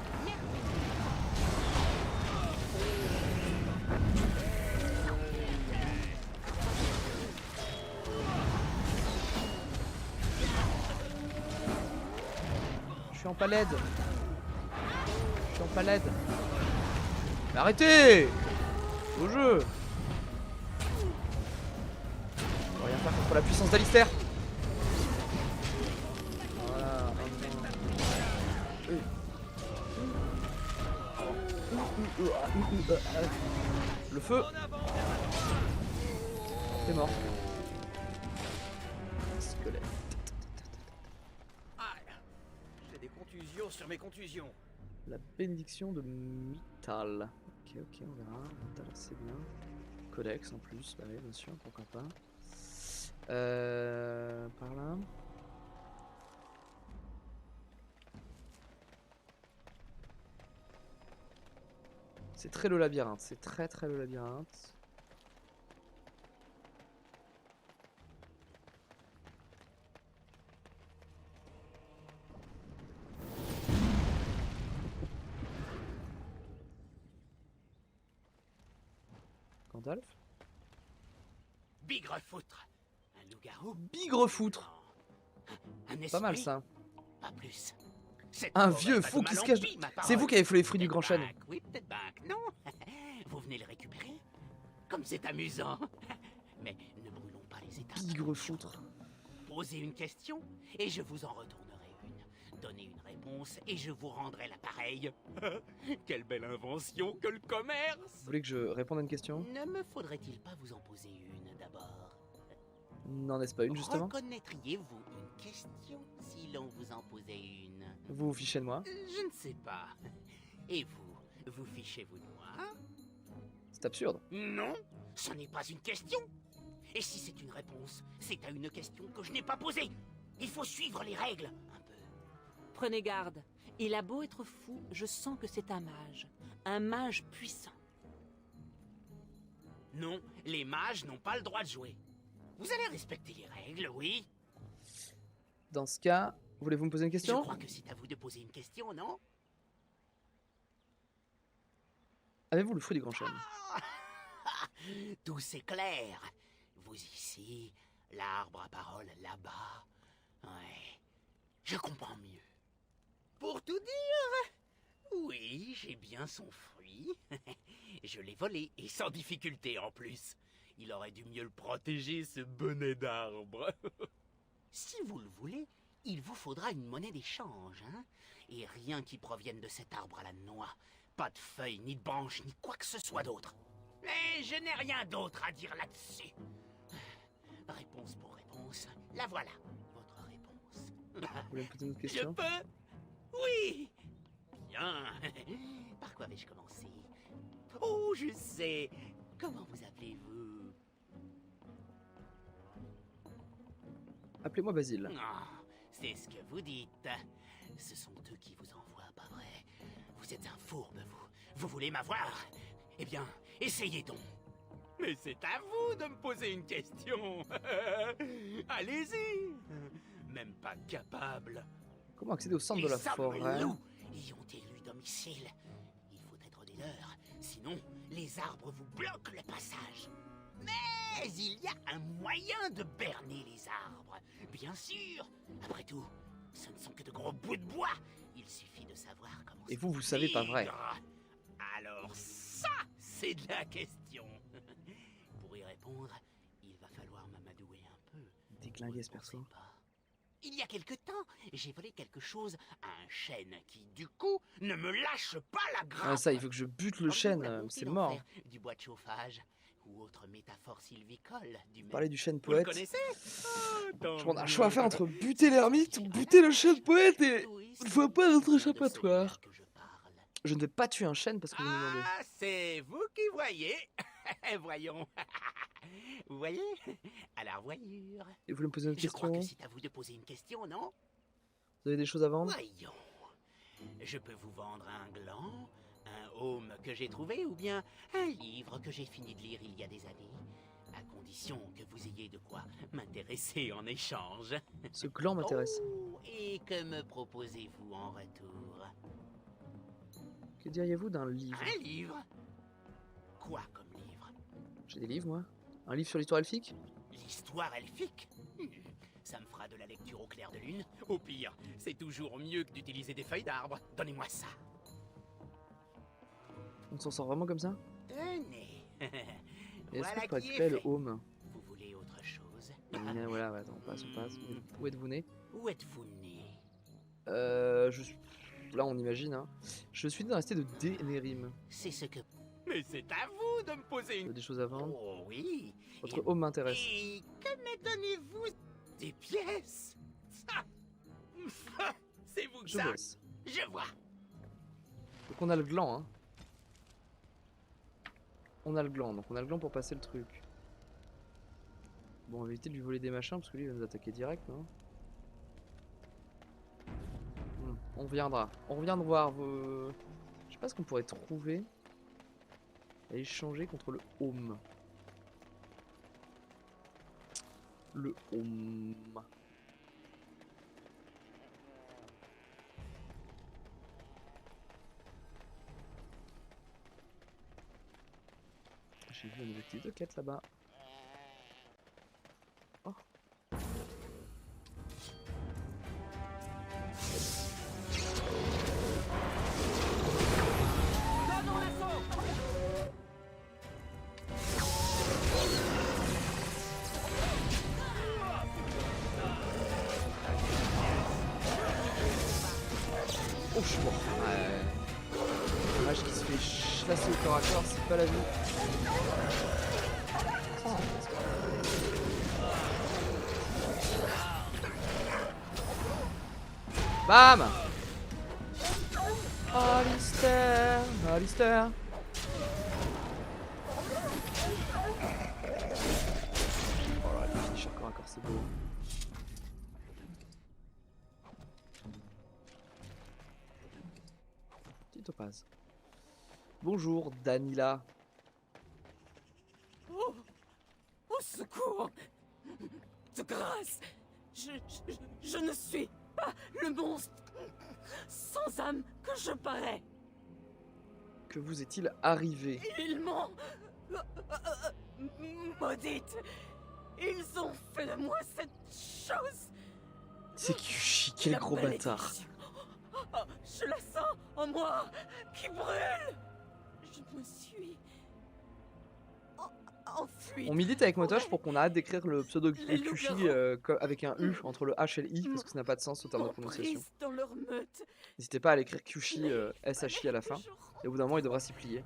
Je suis en palette. Je suis en palette. Mais arrêtez. Au jeu. On va rien faire contre la puissance d'Alistair. Voilà. Le feu. T'es mort. Squelette. J'ai des contusions sur mes contusions. La bénédiction de Mittal. Ok, ok, on verra. Mittal, c'est bien. Codex en plus, bah oui, bien sûr, pourquoi pas. Par là. C'est très le labyrinthe, c'est très le labyrinthe. Gandalf. Bigrefoutre. Un loup-garou. Bigrefoutre. Un esprit. Pas mal ça. Pas plus. Cette Un forêt vieux va fou de qui mal se en cache. pis, ma C'est parole. vous qui avez fait les fruits du grand chêne. Oui, peut-être Bac, non. Vous venez le récupérer. Comme c'est amusant. Mais ne brûlons pas les étapes. Bigrefoutre. Posez une question et je vous en retournerai une. Donnez une réponse et je vous rendrai l'appareil. Quelle belle invention que le commerce! Vous voulez que je réponde à une question? Ne me faudrait-il pas vous en poser une d'abord? N'en est-ce pas une justement? Reconnaîtriez-vous une question si l'on vous en posait une? Vous vous fichez de moi? Je ne sais pas. Et vous, vous fichez-vous de moi? C'est absurde. Non, ce n'est pas une question. Et si c'est une réponse, c'est à une question que je n'ai pas posée. Il faut suivre les règles. Prenez garde. Il a beau être fou, je sens que c'est un mage. Un mage puissant. Non, les mages n'ont pas le droit de jouer. Vous allez respecter les règles, oui? Dans ce cas, voulez-vous me poser une question? Je crois que c'est à vous de poser une question, non? Avez-vous le fruit du grand chêne? Tout s'éclaire. Vous ici, l'arbre à parole là-bas. Ouais, je comprends mieux. Pour tout dire, oui, j'ai bien son fruit. Je l'ai volé, et sans difficulté en plus. Il aurait dû mieux le protéger, ce bonnet d'arbre. Si vous le voulez, il vous faudra une monnaie d'échange, hein. Et rien qui provienne de cet arbre à la noix. Pas de feuilles, ni de branches, ni quoi que ce soit d'autre. Mais je n'ai rien d'autre à dire là-dessus. Réponse pour réponse, la voilà, votre réponse. Vous voulez me poser une autre Je question? peux? Oui. Bien. Par quoi vais-je commencer? Oh, je sais. Comment vous appelez-vous? Appelez-moi Basile. Oh, c'est ce que vous dites. Ce sont eux qui vous envoient, pas vrai? Vous êtes un fourbe, vous. Vous voulez m'avoir? Eh bien, essayez donc. Mais c'est à vous de me poser une question. Allez-y. Même pas capable. Comment accéder au centre de la forêt? Les loups y ont élu domicile. Il faut être des leurs, sinon les arbres vous bloquent le passage. Mais il y a un moyen de berner les arbres. Bien sûr. Après tout, ce ne sont que de gros bouts de bois. Il suffit de savoir comment... Et vous savez pas vrai. Alors ça, c'est de la question. Pour y répondre, il va falloir m'amadouer un peu. Déglinguer ce perso. Il y a quelque temps, j'ai volé quelque chose à un chêne qui, du coup, ne me lâche pas la grappe. Ah, ça, il faut que je bute le chêne, c'est mort. Du bois de chauffage ou autre métaphore sylvicole du Parler du chêne Vous le poète. connaissez? Je prends un choix à faire entre buter l'ermite ou buter le chêne poète et je vois pas d'autre échappatoire. Je ne vais pas tuer un chêne parce que vous me demandez. Ah, c'est vous qui voyez. Voyons. Vous voyez? Alors voyure. Et vous voulez me poser une Je crois question? que c'est à vous de poser une question, non? Vous avez des choses à vendre? Voyons. Je peux vous vendre un gland, un home que j'ai trouvé, ou bien un livre que j'ai fini de lire il y a des années, à condition que vous ayez de quoi m'intéresser en échange. Ce gland m'intéresse. Oh, et que me proposez-vous en retour? Que diriez-vous d'un livre? Un livre? Quoi comme livre? J'ai des livres, moi. Un livre sur l'histoire elfique? L'histoire elfique? Ça me fera de la lecture au clair de lune. Au pire, c'est toujours mieux que d'utiliser des feuilles d'arbre. Donnez-moi ça. On s'en sort vraiment comme ça? Tenez. Et est-ce que je Voilà peux qui est récupérer le fait. home? Vous voulez autre chose? Voilà, ouais, attends, on passe. Où êtes-vous né? Où êtes-vous né? Là, on imagine, hein. Je suis dans la cité de Denerim. C'est ce que... Mais c'est à vous de me poser Vous une... avez des choses à vendre? Oh oui. Votre home m'intéresse. Et que me donnez-vous? Des pièces? Ça. C'est vous que Je ça? bosse. Je vois. Donc on a le gland, hein. On a le gland, donc on a le gland pour passer le truc. Bon, on va éviter de lui voler des machins parce que lui il va nous attaquer direct, non? On reviendra. On revient de voir vos... Je sais pas ce qu'on pourrait trouver à échanger contre le home. Le home. J'ai vu un objectif de quête là-bas. Oh. Donnons l'assaut! Oh, je suis mort. Ouais. Un mage qui se fait chasser au corps à corps, c'est pas la vie. Bam! Alistair, Alistair. Oh là, le finisher corps à corps, c'est beau. Petit topaz. Bonjour, Danila. Oh, au secours! De grâce! Je ne suis pas le monstre sans âme que je parais. Que vous est-il arrivé? Ils m'ont maudite. Ils ont fait de moi cette chose. C'est Kyushi, quel La gros bâtard. malédiction. Je la sens en moi, qui brûle. Je me suis enfuie. On milite avec Motoche pour qu'on arrête d'écrire le pseudo Les Kyushi loups-garous. avec un U entre le H et le I parce que ça n'a pas de sens au terme de prononciation. Prise dans leur meute. N'hésitez pas à l'écrire Kyushi SHI à la fin. Et au bout d'un moment, il devra s'y plier.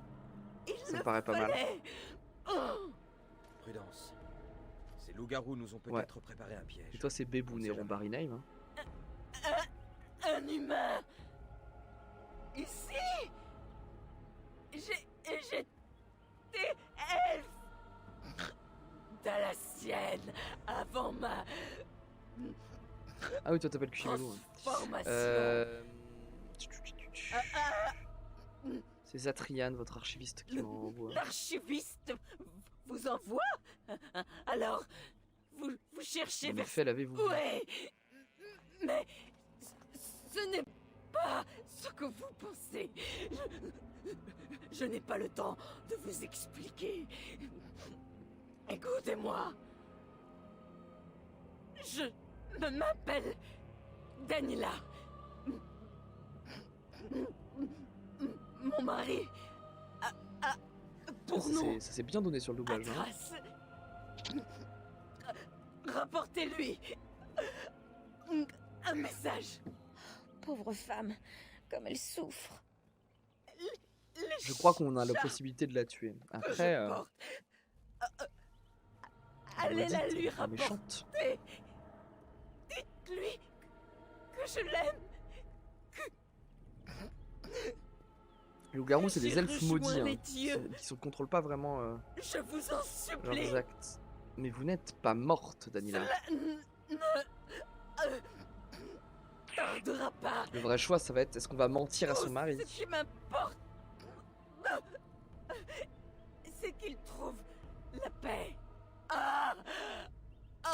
Ça me paraît pas mal. Prudence. Ces loups-garous nous ont peut-être préparé un piège. Et toi, c'est Bébou Néron Barinheim. Hein. Un humain. Ici. J'étais elfe. Dalassienne avant ma Ah oui, toi t'appelles Kushimaru. transformation. C'est Zatrian, votre archiviste, qui m'envoie. L'archiviste vous envoie. Alors, vous cherchez En vers... effet, l'avez-vous vu? Ouais. Mais ce n'est pas ce que vous pensez. Je n'ai pas le temps de vous expliquer. Écoutez-moi. Je m'appelle Daniela. Mon mari a pour nous Ça s'est bien donné sur le doublage. Hein. Atras. Rapportez-lui un message. Pauvre femme, comme elle souffre. Je crois qu'on a la possibilité de la tuer. Après, allez la maudite, lui elle est méchante. rapporter. Dites-lui que je l'aime. Les loups-garous, c'est des J'ai elfes rejoint maudits les hein, dieux. qui ne contrôlent pas vraiment Je vous en supplie. leurs actes. Mais vous n'êtes pas morte, Daniela. Cela ne tardera pas. Le vrai choix, ça va être est-ce qu'on va mentir à son mari? Ce qui m'importe, c'est qu'il trouve la paix. Ah,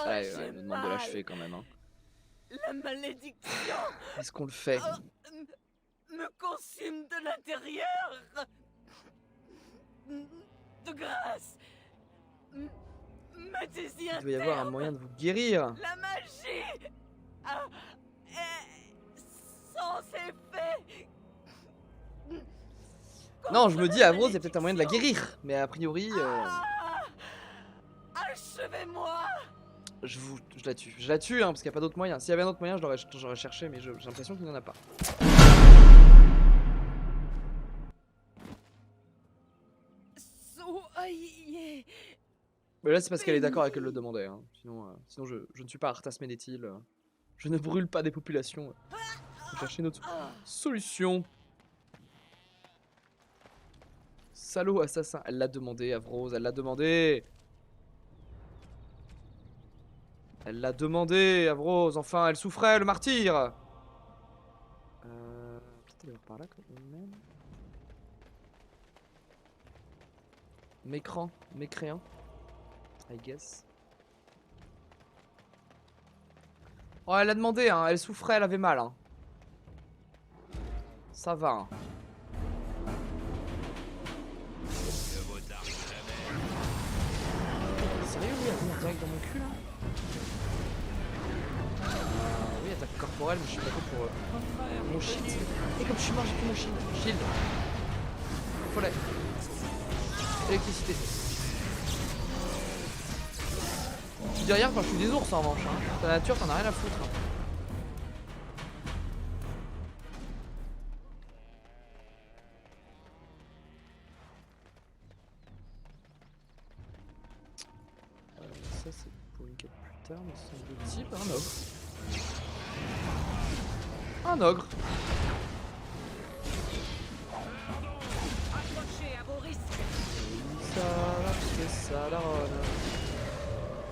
Ouais, j'ai ouais, me demande de mal. l'achever quand même. Hein. La malédiction Est-ce qu'on le fait? me consume de l'intérieur. De grâce, mettez-y Il un doit y avoir un terme. moyen de vous guérir. La magie est sans effet. Non, je me dis, Avros, il y a peut-être un moyen de la guérir. Mais a priori, Achevez-moi. je la tue. Je la tue, hein, parce qu'il n'y a pas d'autre moyen. S'il y avait un autre moyen, j'aurais cherché, mais j'ai l'impression qu'il n'y en a pas. Soyez. Mais là, c'est parce qu'elle est d'accord et qu'elle le demandait. Hein. Sinon je ne suis pas Arthas Ménéthil. Je ne brûle pas des populations. Je vais chercher une autre solution. Salaud assassin. Elle l'a demandé, Avros, elle l'a demandé. Elle l'a demandé, Avros. Enfin, elle souffrait, le martyr. Peut-être aller voir par là quand même. Mécréant. I guess. Oh, elle a demandé, hein. Elle souffrait, elle avait mal. Hein. Ça va. Hein. Sérieux, lui, elle vient direct dans mon cul là? Oui, attaque corporelle, mais je suis pas fait pour mon shield. Et comme je suis mort, j'ai pris mon shield. Shield. Follet. Électricité. Je suis derrière quand je suis des ours en revanche. Hein. Ta nature, t'en as rien à foutre. Hein. Ça, c'est pour une quête plus tard, mais semble-t-il. Un ogre. Un ogre. Accrochez à vos risques.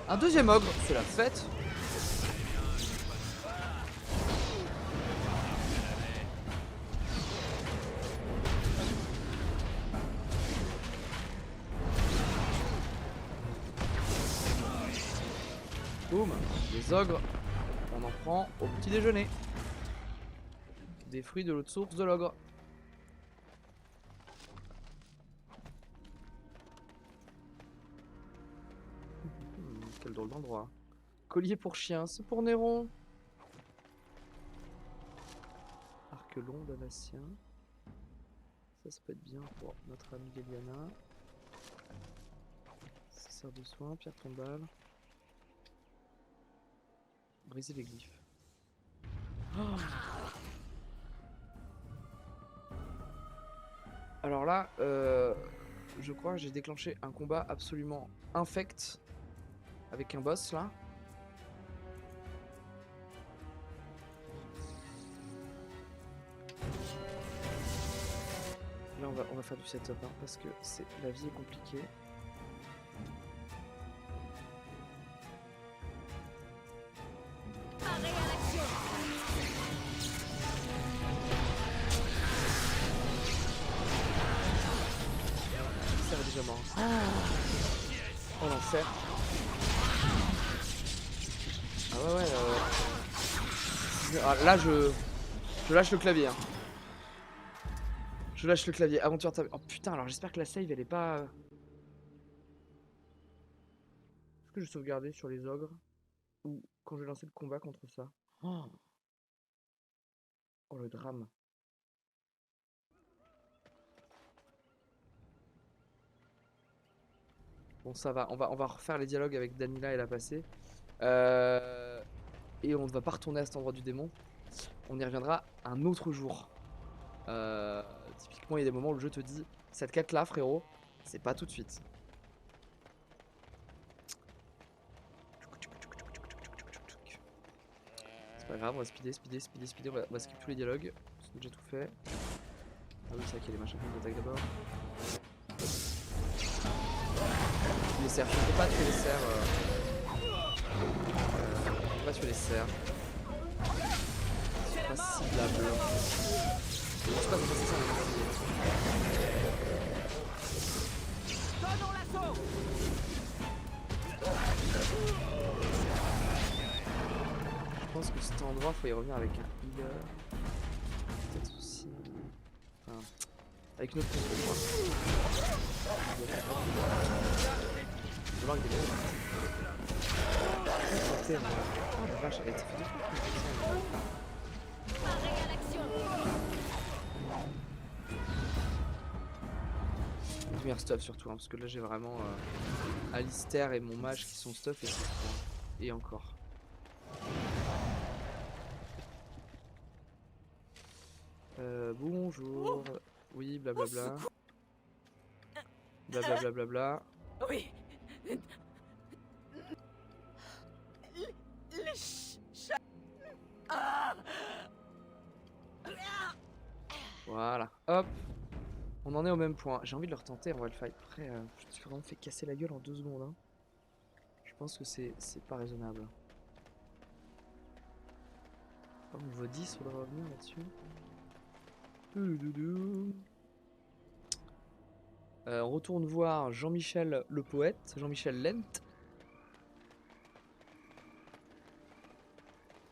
Un deuxième ogre, c'est la fête. Boum, les ogres, on en prend au petit déjeuner. Des fruits de l'autre source de l'ogre. Quel drôle d'endroit. Collier pour chien, c'est pour Néron. quelques longs danaciens. Ça peut être bien pour notre amie Leliana. Ça sert de soin, pierre tombale. Briser les glyphes. Oh, alors là, je crois que j'ai déclenché un combat absolument infect avec un boss là. Là on va faire du setup hein, parce que la vie est compliquée. Ça va déjà mort. Oh l'enfer. Ah ouais. Ah, là je lâche le clavier. Hein. Je lâche le clavier. Aventure table. Oh putain, alors j'espère que la save elle est pas. Est-ce que je sauvegardais sur les ogres? Ou quand j'ai lancé le combat contre ça? Oh le drame. Bon ça va, on va refaire les dialogues avec Danila et la passée. Et on ne va pas retourner à cet endroit du démon. On y reviendra un autre jour. Typiquement il y a des moments où le jeu te dit cette quête là frérot, c'est pas tout de suite. C'est pas grave, on va speeder, on va skip tous les dialogues. Parce que j'ai tout fait. Ah oui c'est vrai qu'il y a les machins qui nous attaquent d'abord. Les cerfs, je ne peux pas tuer les cerfs. Je peux pas tuer les cerfs. C'est pas ciblable. Je sais pas comment c'est ça. Je pense que cet endroit, faut y revenir avec un healer. Peut-être aussi. Enfin, avec une autre console. Je vois qu'il est oh la vache, elle a été fait deux fois. Meilleur stuff surtout, hein, parce que là j'ai vraiment Alistair et mon mage qui sont stuff et c'est trop. Et encore. Bonjour. Oui, blablabla. Blablabla. Oui. Les chats. Ah. Voilà. Hop. On en est au même point. J'ai envie de le retenter, on va le fight. Après, je me suis vraiment fait casser la gueule en 2 secondes. Hein. Je pense que c'est pas raisonnable. Oh, niveau 10, faudra revenir là-dessus. On retourne voir Jean-Michel le poète, Jean-Michel Lent.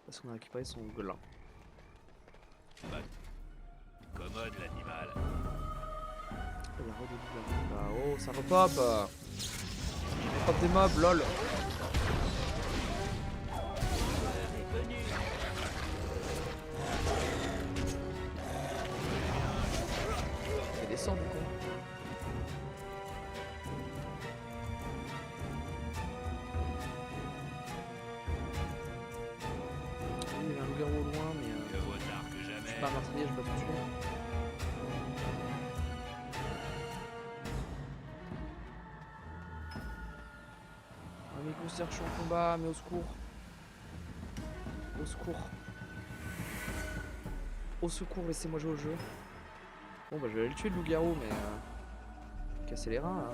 Parce qu'on a récupéré son gland. Commode l'animal. Il y a oh, ça repop. Ça repop des mobs, lol. Il descend du coup. Il y a un loup-garou au loin, mais je suis pas un marseillais, je peux pas tout tuer. Mes concerts, je suis en combat, mais au secours. Au secours. Au secours, laissez-moi jouer au jeu. Bon bah je vais aller le tuer le loup-garou, mais casser les reins là.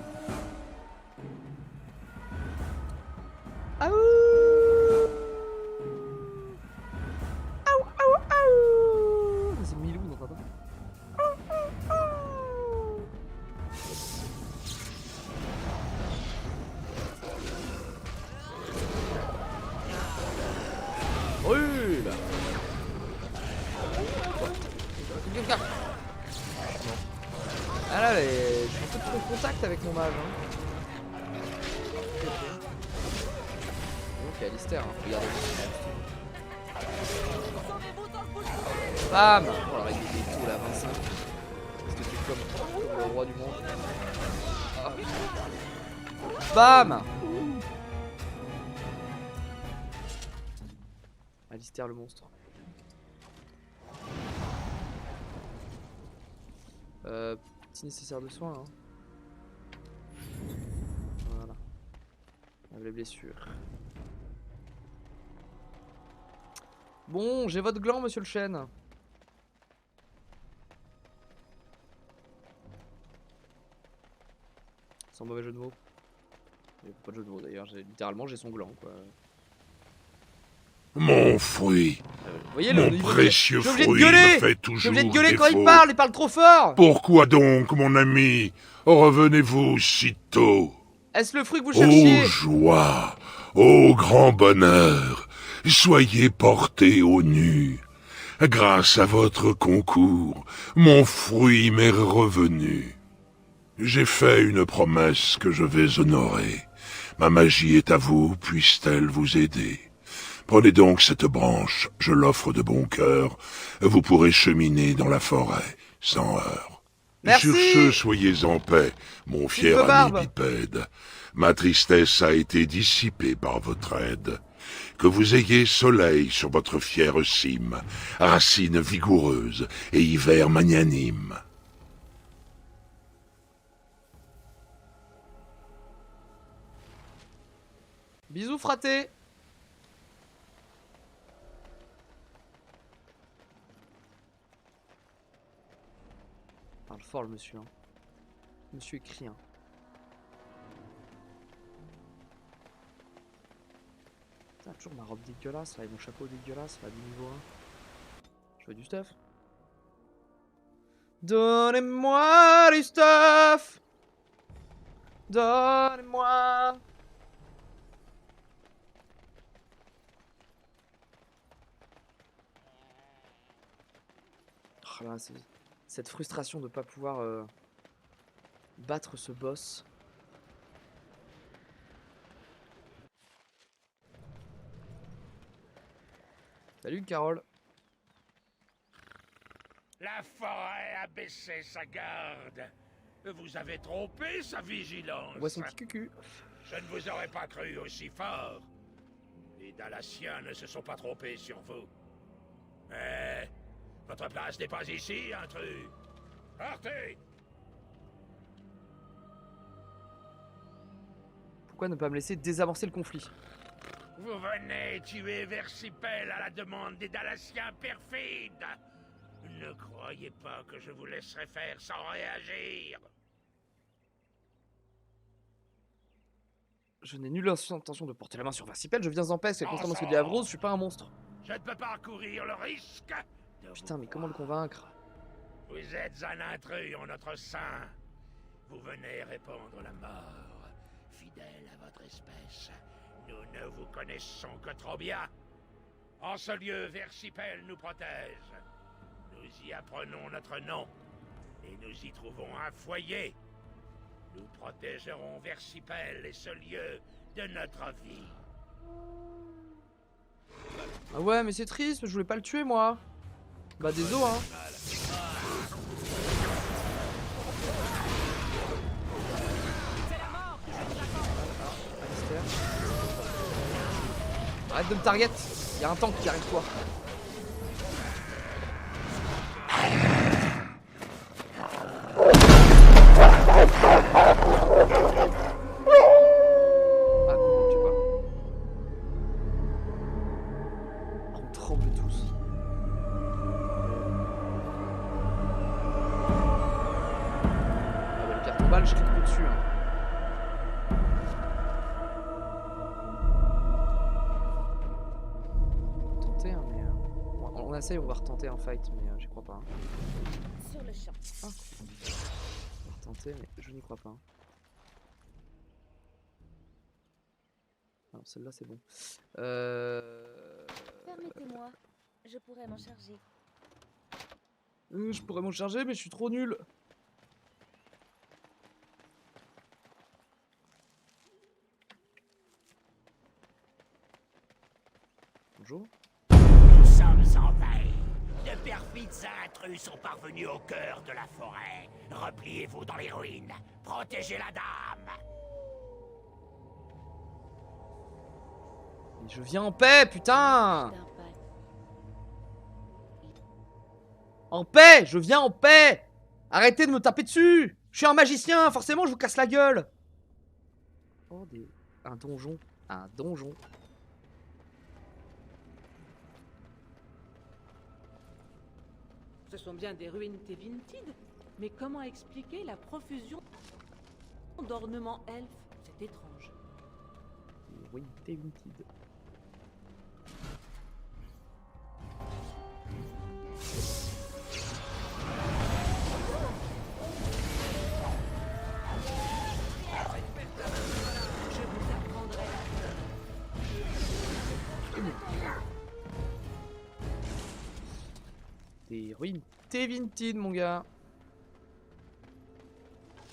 Ah ouh. C'est Milou, non pas. Brûle. Ah là, je suis un peu trop en contact avec mon mage. Hein. Ok, Alistair, hein. Regardez. Bam. Oh, la règle des taux là, 25. Parce que t'es comme le roi du monde. Ah. Bam. Alistair le monstre. Petit nécessaire de soins. Hein. Voilà. Lave les blessures. Bon, j'ai votre gland, monsieur le chêne. Sans mauvais jeu de mots. Il n'y a pas de jeu de mots d'ailleurs, littéralement j'ai son gland quoi. Mon fruit. Vous voyez, mon précieux fruit me fait toujours Je suis obligé de gueuler défaut. quand il parle trop fort. Pourquoi donc, mon ami, revenez-vous si tôt? Est-ce le fruit que vous cherchiez? Ô joie, ô grand bonheur, soyez portés au nu. Grâce à votre concours, mon fruit m'est revenu. J'ai fait une promesse que je vais honorer. Ma magie est à vous, puisse-t-elle vous aider. Prenez donc cette branche, je l'offre de bon cœur. Vous pourrez cheminer dans la forêt, sans heurts. Merci. Sur ce, soyez en paix, mon fier ami bipède. Ma tristesse a été dissipée par votre aide. Que vous ayez soleil sur votre fière cime, racines vigoureuses et hiver magnanime. Bisous fraté. Parle fort le monsieur. Hein. Monsieur écrit. Hein. Putain, toujours ma robe dégueulasse là et mon chapeau dégueulasse là du niveau 1. Je veux du stuff. Donnez-moi du stuff. Donnez-moi. Oh là, cette frustration de ne pas pouvoir battre ce boss. Salut Carole. La forêt a baissé sa garde. Vous avez trompé sa vigilance. On voit son petit cucu. Je ne vous aurais pas cru aussi fort. Les Dalassiens ne se sont pas trompés sur vous. Mais votre place n'est pas ici, intrus. Partez! Pourquoi ne pas me laisser désamorcer le conflit? Vous venez tuer Versipel à la demande des Dalassiens perfides. Ne croyez pas que je vous laisserai faire sans réagir. Je n'ai nulle intention de porter la main sur Versipel, je viens en paix, c'est contrairement à ce que dit Avrose, je suis pas un monstre. Je ne peux pas courir le risque de Putain, mais comment le convaincre? Vous êtes un intrus en notre sein. Vous venez répandre la mort. Fidèle à votre espèce, nous ne vous connaissons que trop bien. En ce lieu, Versipel nous protège. Nous y apprenons notre nom. Et nous y trouvons un foyer. Nous protégerons Versipel et ce lieu de notre vie. Ah ouais, mais c'est triste, je voulais pas le tuer moi. Bah désolé hein. Arrête de me target, il y a un tank qui arrive toi. Je clique dessus. Hein. Tenter, hein, mais on essaye, on va retenter un fight, mais j'y crois pas. Hein. Sur le champ. Ah. On va retenter, mais je n'y crois pas. Hein. Alors celle-là c'est bon. Permettez-moi, je pourrais m'en charger. Je pourrais m'en charger, mais je suis trop nul. Bonjour. Nous sommes en veille. de perfides intrus sont parvenus au cœur de la forêt. Repliez-vous dans les ruines. Protégez la dame. Mais je viens en paix, putain! En paix! Je viens en paix! Arrêtez de me taper dessus! Je suis un magicien, forcément je vous casse la gueule! Oh, un donjon. Un donjon. Ce sont bien des ruines Tevintid, mais comment expliquer la profusion d'ornements elfes? C'est étrange. Oui, Tevintid. Je vous apprendrai. Des ruines Tevintid, mon gars.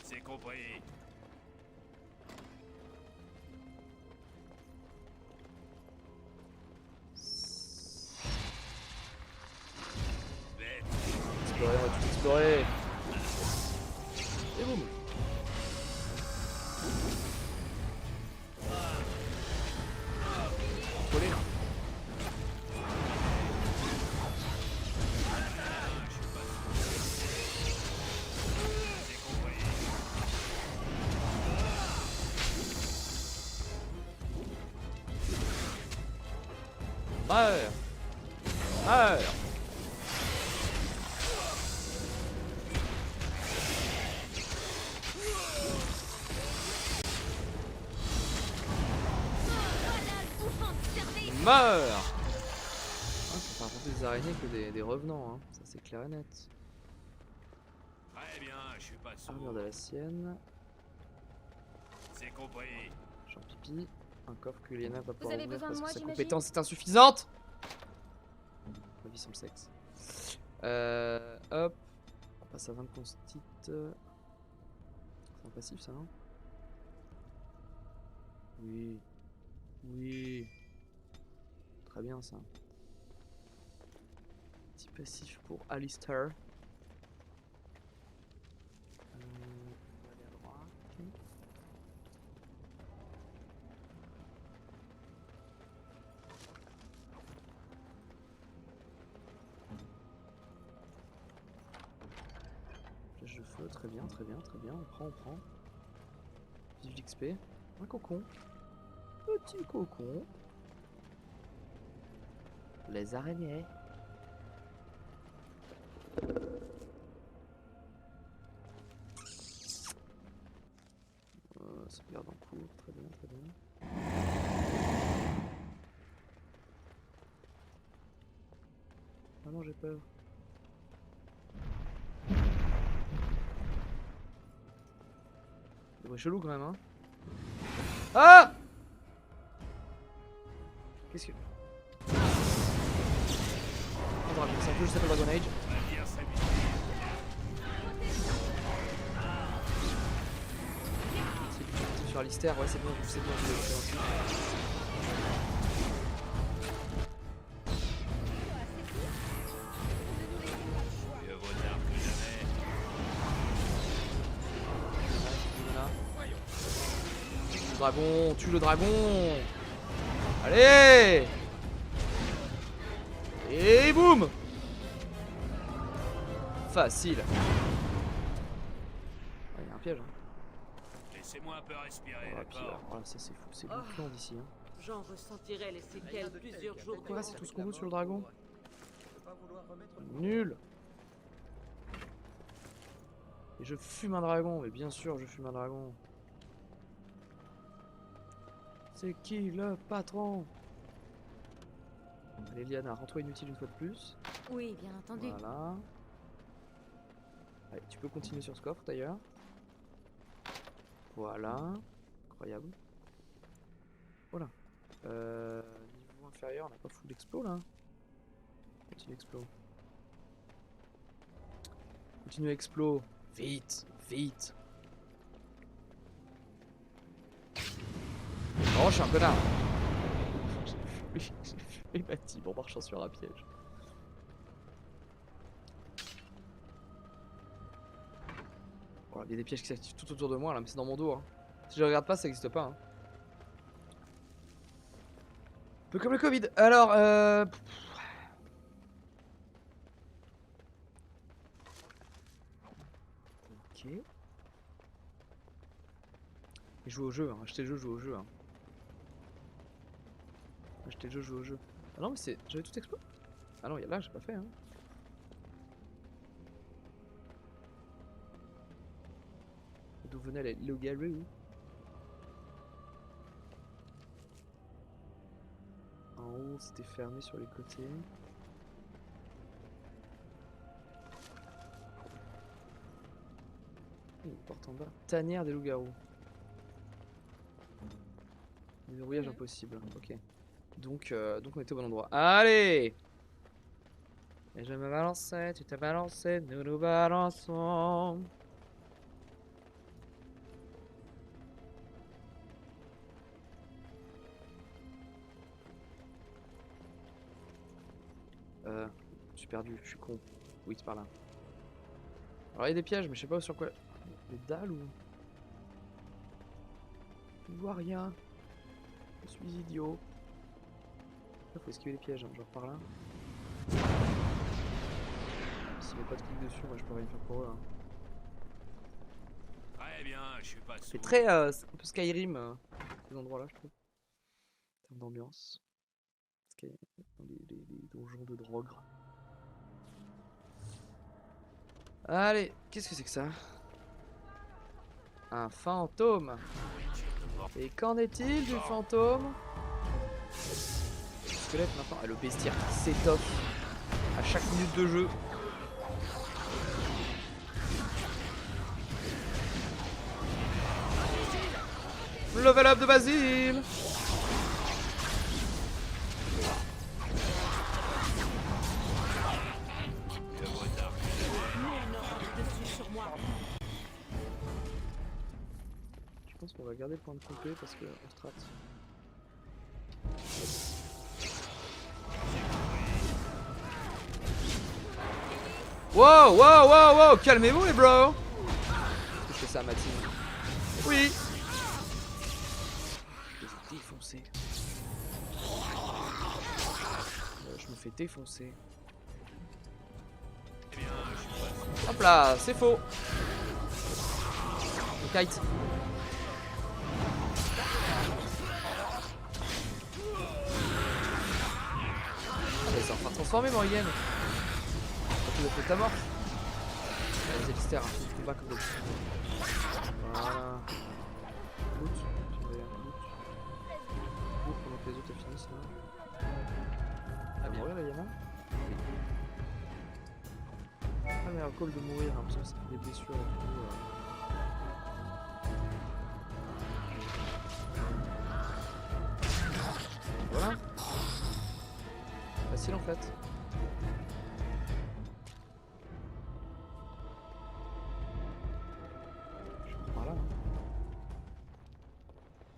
C'est compris. Explorer, on va tout explorer. Et boum. Coller là. Meurs. Meurs. Meurs. Ah, ça fait affronter des araignées que des revenants, hein. Ça c'est clair et net. Très bien, je suis pas Armure de la sienne. C'est compris. Jean pipi. Un coffre que Liana va pouvoir avez ouvrir besoin de parce moi, que sa j'imagine compétence est insuffisante. Ma vie sans le sexe. Hop. On passe à 20 constite. C'est un passif ça, non? Oui. Oui. Très bien ça. Petit passif pour Alistair. On va aller à droite. Flèche de feu, très bien, très bien, très bien. On prend. Vive l'XP. Un cocon. Petit cocon. Les araignées. Sauvegarde en cours, très bien, très bien. Ah non, j'ai peur. C'est chelou quand même, hein. Ah! Qu'est-ce que... Oh, dragon, c'est un peu juste après Dragon Age. C'est sur Alistair, ouais c'est bien, c'est bien. Mieux vaut tard que jamais. Le dragon, tue le dragon. Allez! Et boum! Facile. Il y a un piège. Hein. Laissez-moi un peu respirer, D'accord. Voilà, ça c'est fou, c'est bouclant d'ici. Hein. J'en ressentirai les séquelles plusieurs jours. Quoi, c'est tout ce qu'on veut sur le dragon? Nul! Et je fume un dragon, mais bien sûr je fume un dragon. C'est qui le patron? Allez Liana, rends-toi inutile une fois de plus. Oui, bien entendu. Voilà. Allez, tu peux continuer sur ce coffre d'ailleurs. Voilà. Incroyable. Voilà. Niveau inférieur, on n'a pas full explo là. Continue explo. Continue explo. Vite, vite. Oh, je suis un connard. J'ai fumé les bâtiments en marchant sur un piège. il y a des pièges qui s'activent tout autour de moi là, mais c'est dans mon dos. Hein. Si je regarde pas, ça n'existe pas. Hein. Un peu comme le Covid. Alors, ok. Et jouer au jeu, hein. Acheter le jeu, jouer au jeu. Hein. Acheter le jeu, jouer au jeu. Ah non, mais c'est. J'avais tout exploré. Ah non, là, j'ai pas fait. Hein. D'où venait la Logarou? En haut, c'était fermé sur les côtés. Une porte en bas. Tanière des loups-garous. Verrouillage impossible. Ok. Donc on était au bon endroit. Allez! Et je me balançais, tu t'es balancé, nous nous balançons. Je suis perdu, je suis con. Oui, c'est par là. Alors il y a des pièges, mais je sais pas sur quoi. Des dalles ou. Je ne vois rien. Je suis idiot. Il faut esquiver les pièges, hein, genre par là. Si mes potes cliquent dessus, moi je peux rien faire pour eux. Hein. Très bien, je suis pas C'est très un peu Skyrim, ces endroits-là, je trouve. En termes d'ambiance. Les donjons de drogue. Allez, qu'est-ce que c'est que ça? Un fantôme. Et qu'en est-il du fantôme? Le squelette maintenant. Ah, le bestiaire qui s'étoffe à chaque minute de jeu. Level up de Basile. Je pense qu'on va garder le point de pompée parce que on strat. Wow, wow, wow, wow, calmez-vous les bros. Je fais ça à ma team. Oui. Je me fais défoncer. Je me fais défoncer. Hop là, c'est faux. Le kite. Ah mais c'est en train de transformer Morrigan. Tu vas faire ta mort. Allez, Zelister, un petit combat comme d'habitude. Voilà. Loot. Loot pendant que les autres finissent là. Elle va mourir la Yana. Ah mais un call de mourir, hein, parce que ça fait des blessures et tout. Voilà. Facile en fait. Je vais par là. Hein.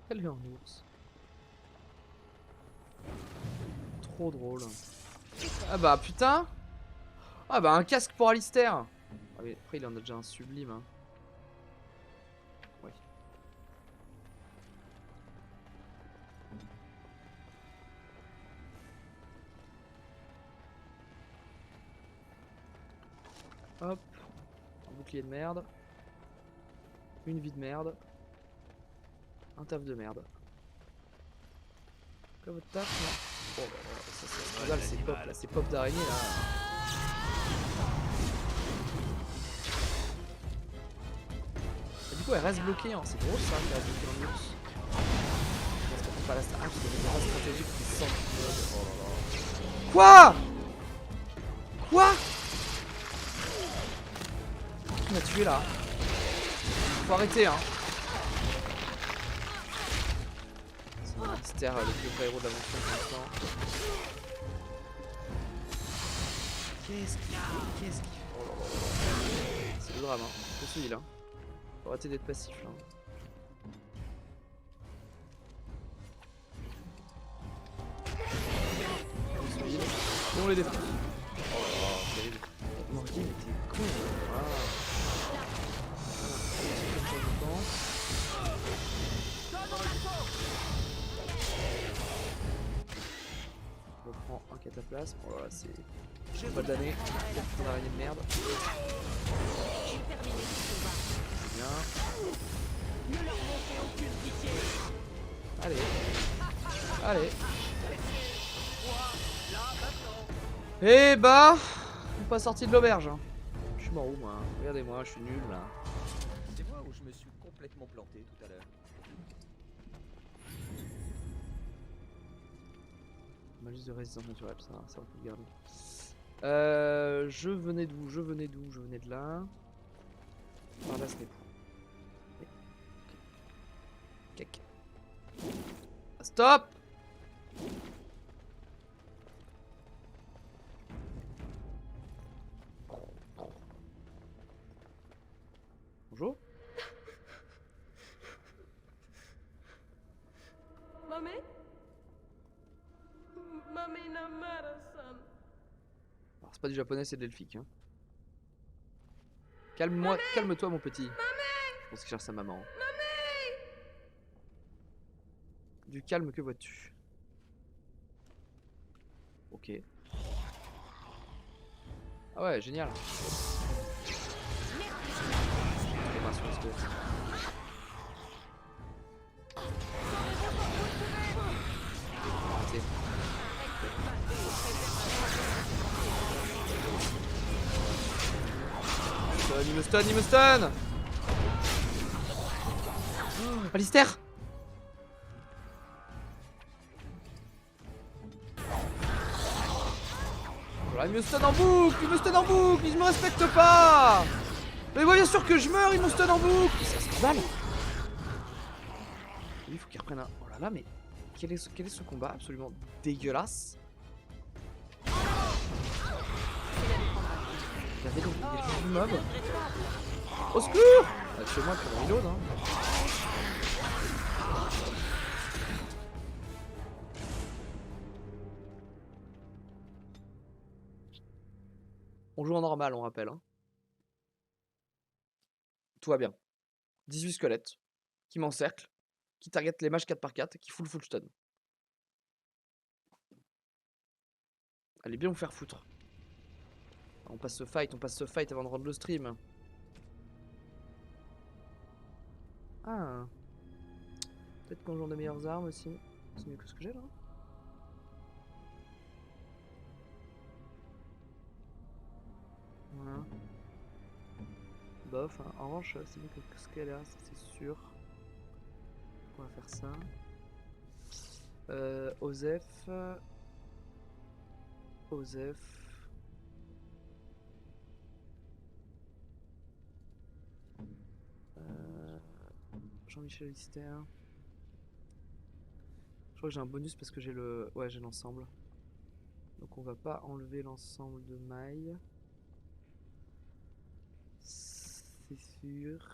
Elle est en ours. Trop drôle. Ah bah putain. Ah bah un casque pour Alistair. Ah mais après il en a déjà un sublime. Hein. Ouais. Hop. Un bouclier de merde. Une vie de merde. Un taf de merde. Quoi votre taf là? Oh bah ça c'est scandale, c'est pop là, c'est pop d'araignée là. Et du coup elle reste bloquée, hein. C'est gros ça qu'elle reste bloquée dans l'ours. Parce qu'on peut pas la star. Ah, c'est des races stratégiques qui sentent. Oh là là. Quoi? Quoi? Qui m'a tué là? Faut arrêter hein. C'est le mystère, le plus vrai héros de l'aventure pour l'instant. Qu'est-ce qu'il fait? Qu'est-ce qu'il fait? Oh là là. C'est le drame hein. Faut suivre là. Faut arrêter d'être passif là. Et on les défend. Oh là là, terrible. Morgan était con. Ah. place. Bon, voilà, c'est pas d'année. Une araignée de merde. C'est bien. Allez. Allez. Et bah, on n'est pas sorti de l'auberge. Hein. Je suis mort où moi? Regardez-moi, je suis nul là. C'est moi où je me suis complètement planté tout à l'heure. Malus de résistance naturelle, ça on peut le garder. Je venais d'où? Je venais de là. Par là, ce n'est pas. Ok. Stop! Bonjour. Mami? Mami Namara-san. Alors, c'est pas du japonais, c'est de l'elfique. Hein. Calme-moi, calme-toi, mon petit. Je pense qu'il cherche sa maman. Du calme, que vois-tu? Ok. Ah ouais, génial. Il me stun, il me stun. Oh, Alistair. Voilà, il me stun en boucle, il me stun en boucle, il me respecte pas. Mais bien sûr que je meurs, il me stun en boucle. C'est un scandale. Il faut qu'il reprenne un... Oh là là, mais quel est ce combat absolument dégueulasse? Regardez comme il est le mob. Au secours! Chez moi, pour reload, hein. On joue en normal, on rappelle. Hein. Tout va bien. 18 squelettes qui m'encerclent, qui targetent les mages 4x4, qui full stun. Allez bien vous faire foutre. On passe ce fight avant de rendre le stream. Ah. Peut-être qu'on joue de meilleures armes aussi. C'est mieux que ce que j'ai là. Voilà. Bof, hein. En revanche, c'est mieux que ce qu'elle a, c'est sûr. On va faire ça. Osef. Jean-Michel Lister. Je crois que j'ai un bonus parce que j'ai le... Ouais, j'ai l'ensemble. Donc on va pas enlever l'ensemble de mailles. C'est sûr.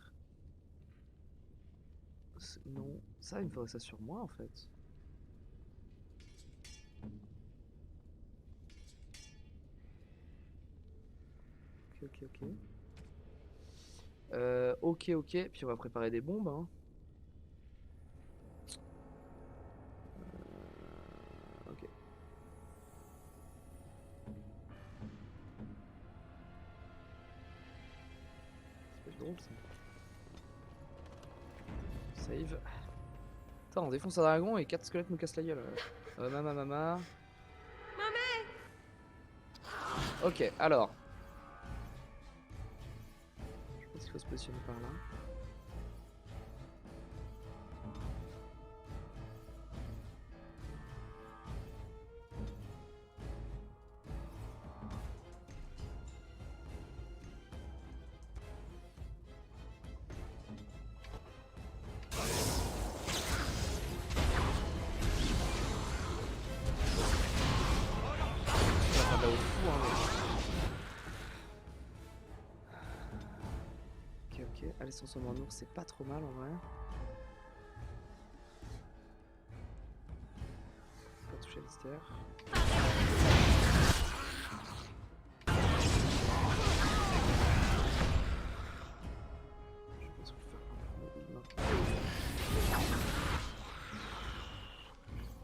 Non. Ça, il me faudrait ça sur moi en fait. Ok. Puis on va préparer des bombes. Hein. Ok. C'est drôle ça. Save. Attends, on défonce un dragon et 4 squelettes nous cassent la gueule. Mama. Ok, alors. Je pense qu'il faut se positionner par là. Allez, son somme en ours, c'est pas trop mal en vrai. Pas toucher à Lister. Je pense qu'il faut faire un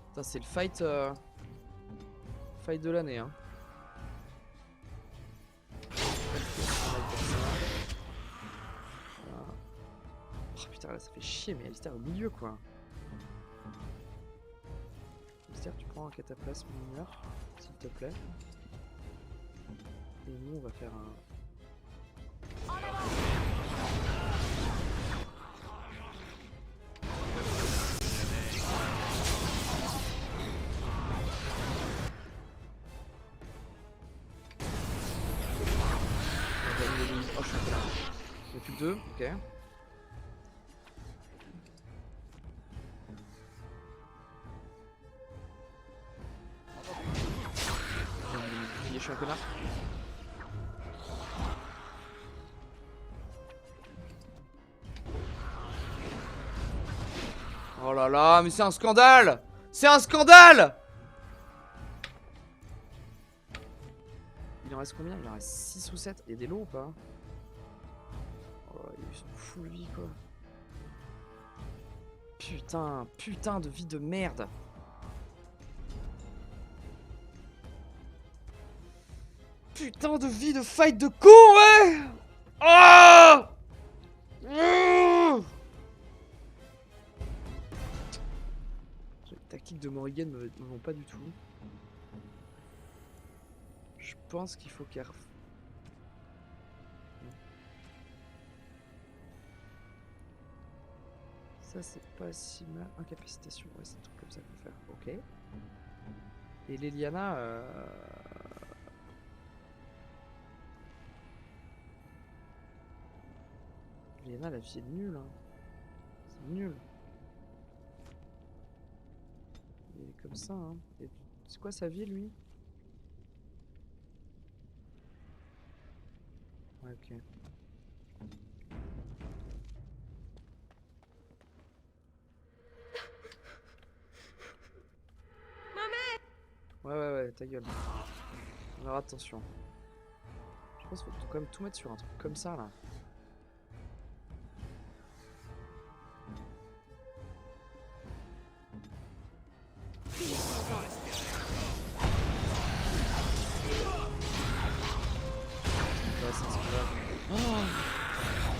Putain, c'est le fight. fight de l'année. Hein. Voilà. Oh putain, là ça fait chier, mais Alistair au milieu quoi. Alistair, tu prends un cataplasme mineur, s'il te plaît. Et nous, on va faire un. Oh, je suis un peu là. Il n'y a plus que 2, ok. Je suis un connard. Oh là là, mais c'est un scandale! C'est un scandale! Il en reste combien? Il en reste 6 ou 7. Il y a des lots ou pas? Oh, ils sont full vie quoi. Putain, putain de vie de merde. Putain de vie de fight de con, ouais! Oh! Les tactiques de Morrigan me vont pas du tout. Je pense qu'il faut qu'elle... Ça c'est pas si mal. Incapacitation, ouais c'est un truc comme ça qu'il faut faire. Ok. Et Leliana... Leliana, la vie est nulle. Hein. C'est nul. Il est comme ça. Hein. C'est quoi sa vie lui? Ouais, ok. Ouais, ta gueule. Alors attention. Je pense qu'il faut quand même tout mettre sur un truc comme ça là.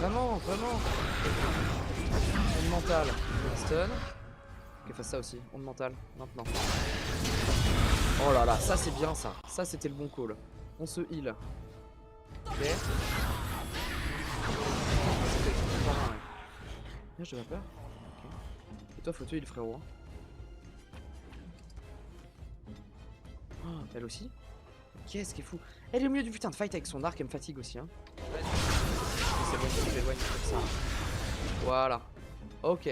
Vraiment. Onde mentale. Stun. Ok, fasse ça aussi. Onde mentale. Maintenant. Oh là là, ça c'est bien ça. Ça c'était le bon call. On se heal. Ok. Je n'ai pas peur. Ok. Et toi, faut tuer le frérot. Oh, elle aussi. Qu'est-ce qui est fou. Elle est au milieu du putain de fight avec son arc, elle me fatigue aussi. Hein. C'est bon, je m'éloigne comme ça. Voilà. Ok.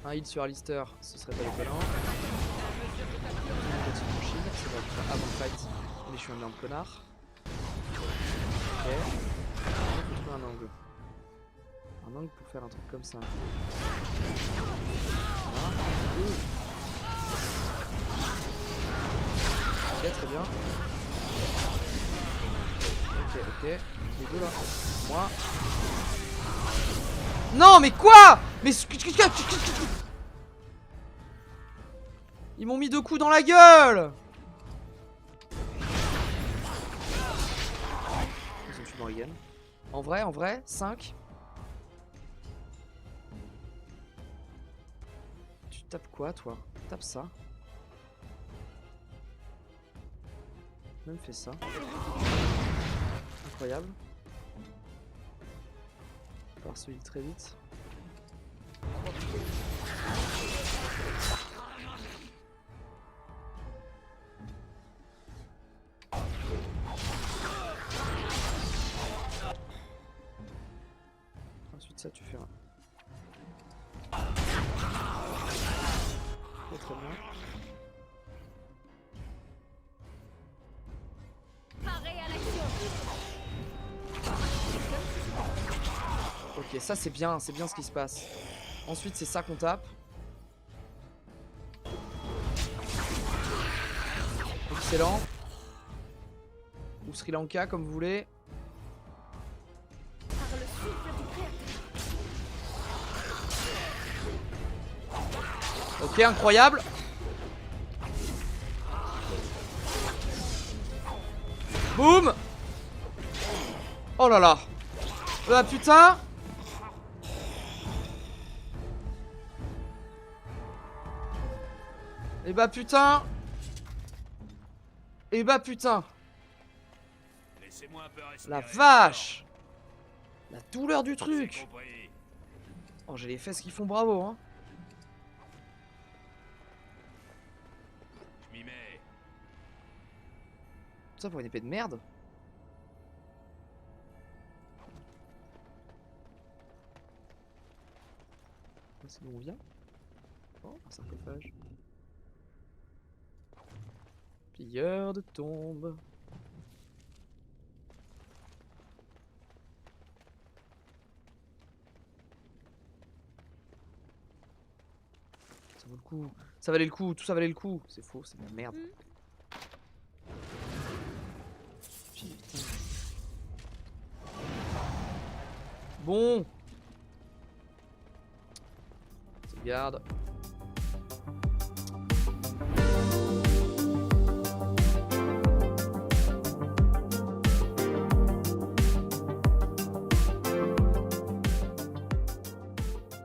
Un heal sur Alistair, ce serait pas déconnant. C'est vrai que avant le fight, mais je suis un énorme connard. Ok. Il faut trouver un angle. Un angle pour faire un truc comme ça. Voilà. Ok, très bien. Ok. Les deux là. Moi. Non, mais quoi? Mais ils m'ont mis 2 coups dans la gueule. Ils ont tué Morrigan. En vrai, 5. Tu tapes quoi, toi? Tape ça. Même fait ça. Incroyable. On va pouvoir se heal très vite. Ensuite ça tu fais un... Très bien. Ok, ça c'est bien ce qui se passe. Ensuite c'est ça qu'on tape. Excellent. Ou Sri Lanka comme vous voulez. Ok, incroyable. Boum. Oh là là. Ah putain. Et bah putain. Et bah putain. Laissez-moi un peu respirer. La vache. La douleur du truc. Oh, j'ai les fesses qui font bravo, hein. Je m'y mets. Tout ça pour une épée de merde. C'est d'où on vient. Oh, un sarcophage. Pilleur de tombes. Ça vaut le coup. Ça valait le coup. Tout ça valait le coup. C'est faux, c'est de la merde. Putain. Bon. Sauvegarde.